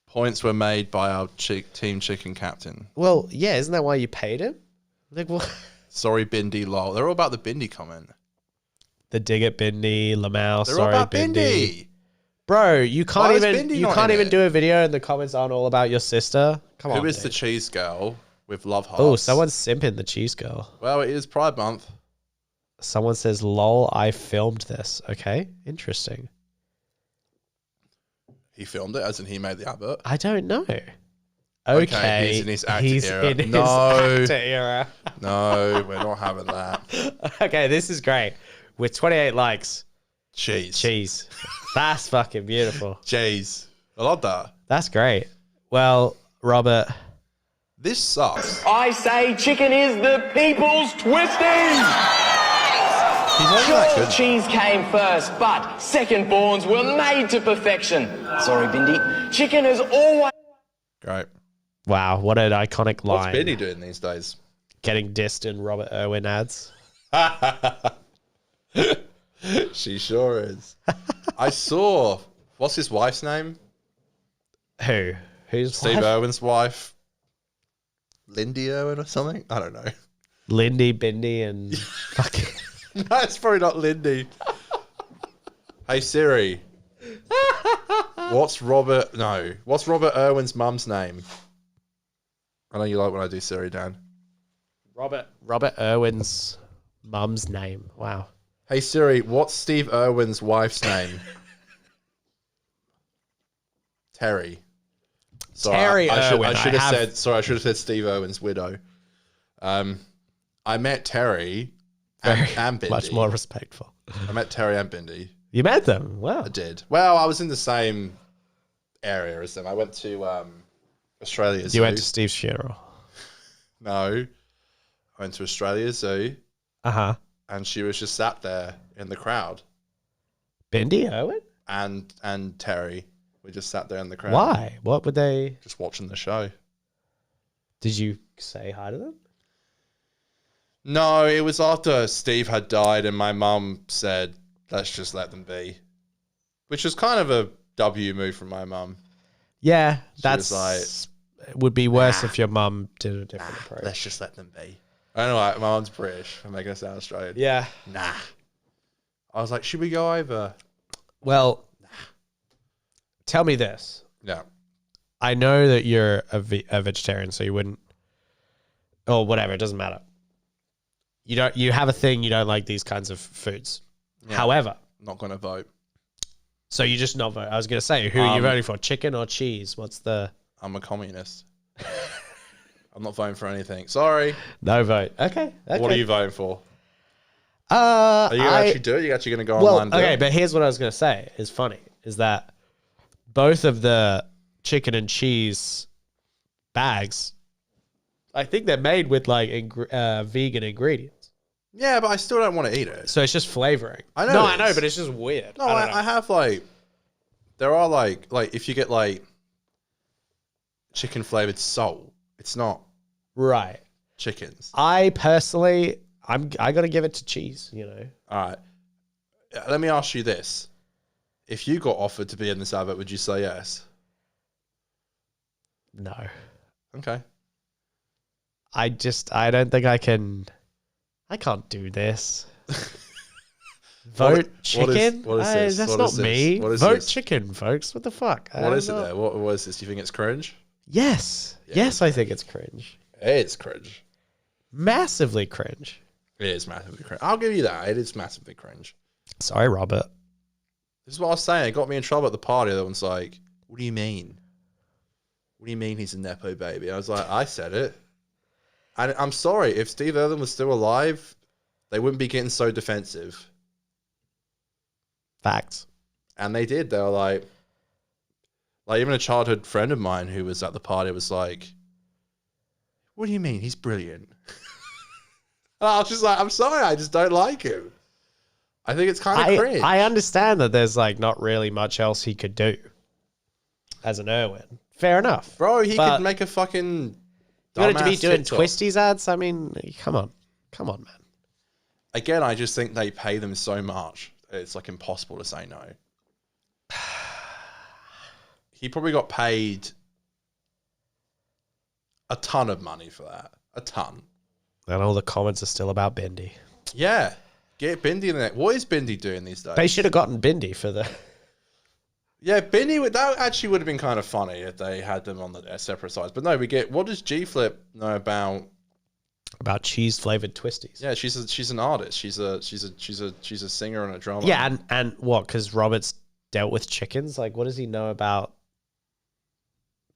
points were made by our team chicken captain. Well, yeah, isn't that why you paid him? Like what? Sorry, Bindi. Lol. They're all about the Bindi comment. The dig at Bindi, Lamau. They're Sorry, all about Bindi. Bindi. Bro, you Why can't is even Bindi you not can't in even it? do a video and the comments aren't all about your sister. Come on. Who is the dude. Cheese Girl with love hearts? Oh, someone's simping the cheese girl. Well, it is Pride Month. Someone says, "Lol, I filmed this." Okay, interesting. He filmed it, as in he made the advert. I don't know. Okay, he's in his acting era. in his No. actor era. No, we're not having that. Okay, this is great. With 28 likes, Cheese. That's fucking beautiful. Cheese. I love that. That's great. Well, Robert, This sucks. I say chicken is the people's twisting. He's not even that Sure, good. cheese came first, but second borns were made to perfection. Sorry, Bindi. Chicken has always... Great. wow, what an iconic What's line. Bindi doing these days? Getting dissed in Robert Irwin ads. She sure is. I saw, what's his wife's name? Who? Who's Steve wife? Irwin's wife. Lindy Irwin or something? I don't know. Lindy, Bindi, and fucking... No, it's probably not Lindy. Hey Siri. What's Robert Irwin's mum's name? I know you like when I do Siri, Dan. Robert Irwin's mum's name. Wow. Hey Siri, what's Steve Irwin's wife's name? Terry. Terry Irwin. I should have said Steve Irwin's widow. I met Terry and Bindi. Much more respectful. I met Terry and Bindi. You met them? Wow. I did. Well, I was in the same area as them. I went to Australia Zoo. You went to Steve's funeral. No. I went to Australia Zoo. Uh-huh. And she was just sat there in the crowd. Bindi Irwin? And Terry. We just sat there in the crowd. Why? What would they... Just watching the show. Did you say hi to them? No, it was after Steve had died and my mum said, let's just let them be. Which was kind of a W move from my mum. Yeah, She that's... was it would be worse if your mum did a different approach. Let's just let them be. I don't know, my mum's British. I'm making it sound Australian. Yeah. Nah. I was like, should we go over? Well, tell me this. Yeah. I know that you're a vegetarian, so you wouldn't... Or whatever, it doesn't matter. You have a thing, you don't like these kinds of foods. Yeah. However... Not going to vote. So you just not vote. I was going to say, who are you voting for? Chicken or cheese? What's the... I'm a communist. I'm not voting for anything. Sorry. No vote. Okay. What are you voting for? Are you going to actually do it? You're actually going to go online and do okay, it? but here's what I was going to say. Is funny. Is that both of the chicken and cheese bags, I think they're made with like vegan ingredients. Yeah, but I still don't want to eat it. So it's just flavoring. I know. No, I know, but it's just weird. No, I don't know. I have like... There are like if you get like chicken flavored salt, it's not Right. chickens. I personally, I got to give it to cheese, you know. All right. Let me ask you this. If you got offered to be in this advert, would you say yes? No. Okay. I don't think I can't do this. Vote chicken? what is this? That's What not is this? me. What is Vote this? chicken, folks. What the fuck? What is it there? What is this? Do you think it's cringe? Yes. Yes, I think it's cringe. It's cringe. Massively cringe. It is massively cringe. I'll give you that. It is massively cringe. Sorry, Robert. This is what I was saying. It got me in trouble at the party. Everyone's like, what do you mean? What do you mean he's a Nepo baby? I was like, I said it. And I'm sorry. If Steve Irwin was still alive, they wouldn't be getting so defensive. Facts. And they did. They were like even a childhood friend of mine who was at the party was like, what do you mean? He's brilliant. And I was just like, I'm sorry, I just don't like him. I think it's kind of cringe. I understand that there's like not really much else he could do as an Irwin. Fair enough. Bro, he could make a fucking you wanted to be doing TikTok. Twisties ads? I mean, come on, man. Again, I just think they pay them so much. It's like impossible to say no. He probably got paid a ton of money for that. A ton. And all the comments are still about Bindi. Yeah. Get Bindi in there. What is Bindi doing these days? They should have gotten Bindi for the... Yeah, Bindi, that actually would have been kind of funny if they had them on the separate sides. But no, we get, what does G Flip know about cheese flavored twisties? Yeah, she's an artist. She's a singer and a drummer. Yeah, and what? Because Robert's dealt with chickens. Like, what does he know about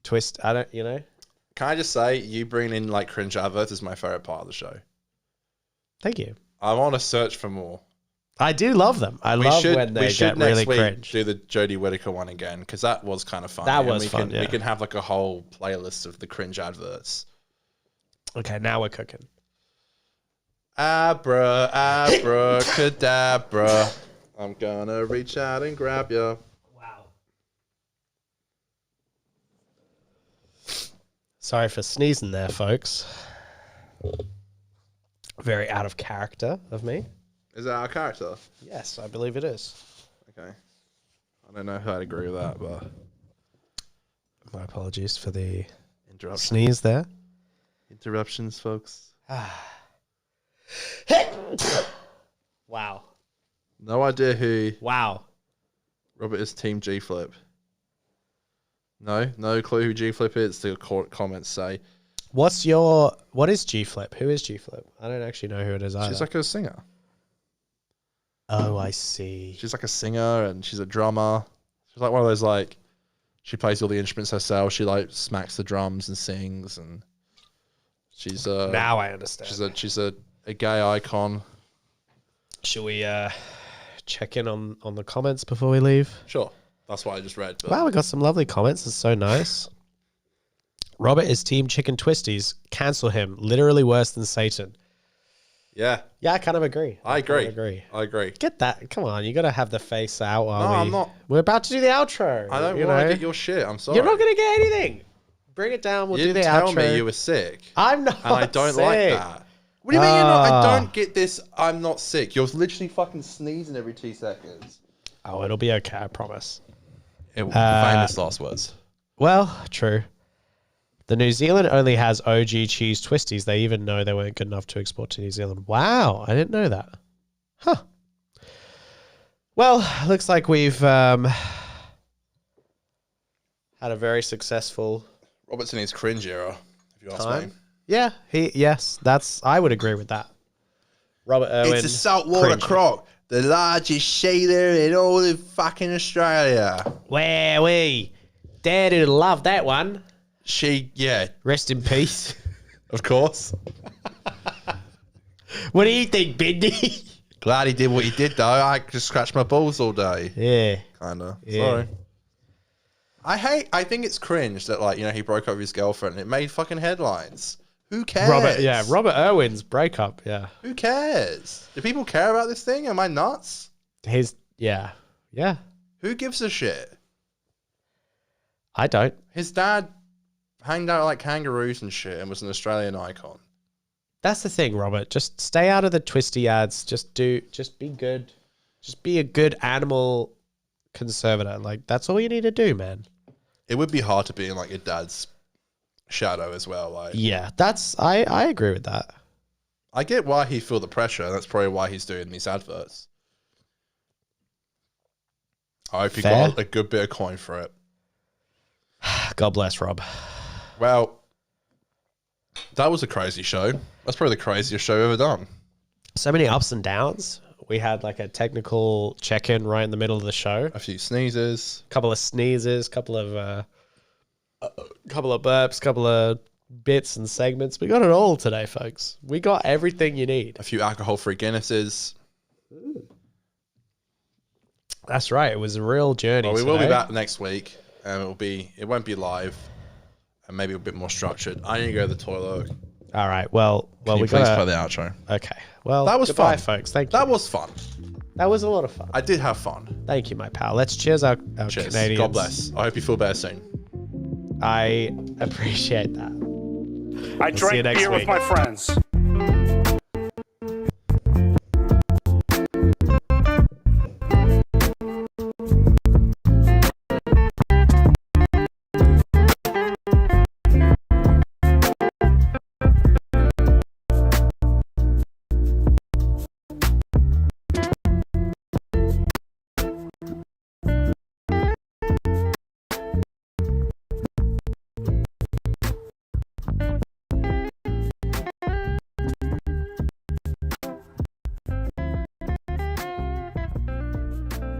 twist? I don't. Can I just say, you bringing in like cringe adverts is my favorite part of the show. Thank you. I want to search for more. I do love them. I love when they get really cringe. Do the Jodie Whittaker one again because that was kind of fun. That was fun. We can have like a whole playlist of the cringe adverts. Okay, now we're cooking. Abracadabra. I'm gonna reach out and grab you. Wow. Sorry for sneezing there, folks. Very out of character of me. Is that our character? Yes, I believe it is. Okay. I don't know if I'd agree with that, but... My apologies for the sneeze there. Interruptions, folks. Wow. No idea who... Wow. Robert is Team G Flip. No clue who G Flip is, the comments say. What is G Flip? Who is G Flip? I don't actually know who it is either. She's like a singer. Oh, I see. She's like a singer and she's a drummer. She's like one of those like, she plays all the instruments herself. She like smacks the drums and sings, and she's now I understand. She's a gay icon. Should we check in on the comments before we leave? Sure. That's what I just read. But... Wow, we got some lovely comments. It's so nice. Robert is Team Chicken Twisties. Cancel him. Literally worse than Satan. Yeah. Yeah, I kind of agree. I agree. Get that. Come on. You got to have the face out. I'm not. We're about to do the outro. I don't want to get your shit. I'm sorry. You're not going to get anything. Bring it down. We'll do the outro. You didn't tell me you were sick. I'm not And I don't sick. like that. What do you mean you're not? I don't get this. I'm not sick. You're literally fucking sneezing every 2 seconds. Oh, it'll be okay. I promise. Famous last words. Well, true. The New Zealand only has OG cheese twisties. They even know they weren't good enough to export to New Zealand. Wow, I didn't know that. Huh. Well, looks like we've had a very successful Robert's in his cringe era, if you ask me. Yeah, I would agree with that. Robert Irwin. It's a saltwater croc, the largest shader in all of fucking Australia. Where we? Daddy'd love that one. Yeah. Rest in peace. Of course. What do you think, Bindi? Glad he did what he did, though. I just scratched my balls all day. Yeah. Kinda. Yeah. Sorry. I think it's cringe that, like, he broke up with his girlfriend and it made fucking headlines. Who cares? Robert Irwin's breakup, yeah. Who cares? Do people care about this thing? Am I nuts? Yeah. Who gives a shit? I don't. His dad hanged out like kangaroos and shit and was an Australian icon. That's the thing, Robert. Just stay out of the twisty ads. Just be good. Just be a good animal conservator. Like, that's all you need to do, man. It would be hard to be in like your dad's shadow as well. Like, yeah, I agree with that. I get why he feel the pressure. That's probably why he's doing these adverts. I hope he got a good bit of coin for it. God bless Rob. Well, that was a crazy show. That's probably the craziest show ever done. So many ups and downs. We had like a technical check-in right in the middle of the show. A few sneezes. Couple of sneezes. Couple of burps. Couple of bits and segments. We got it all today, folks. We got everything you need. A few alcohol-free Guinnesses. That's right. It was a real journey. Well, we will be back next week, and it won't be live, and maybe a bit more structured. I need to go to the toilet. All right. Well, Can you please play the outro. Okay. Well, that was goodbye, fun, folks. Thank you. That was fun. That was a lot of fun. I did have fun. Thank you, my pal. Let's cheers our Cheers. Canadians. God bless. I hope you feel better soon. I appreciate that. I drank beer with my friends.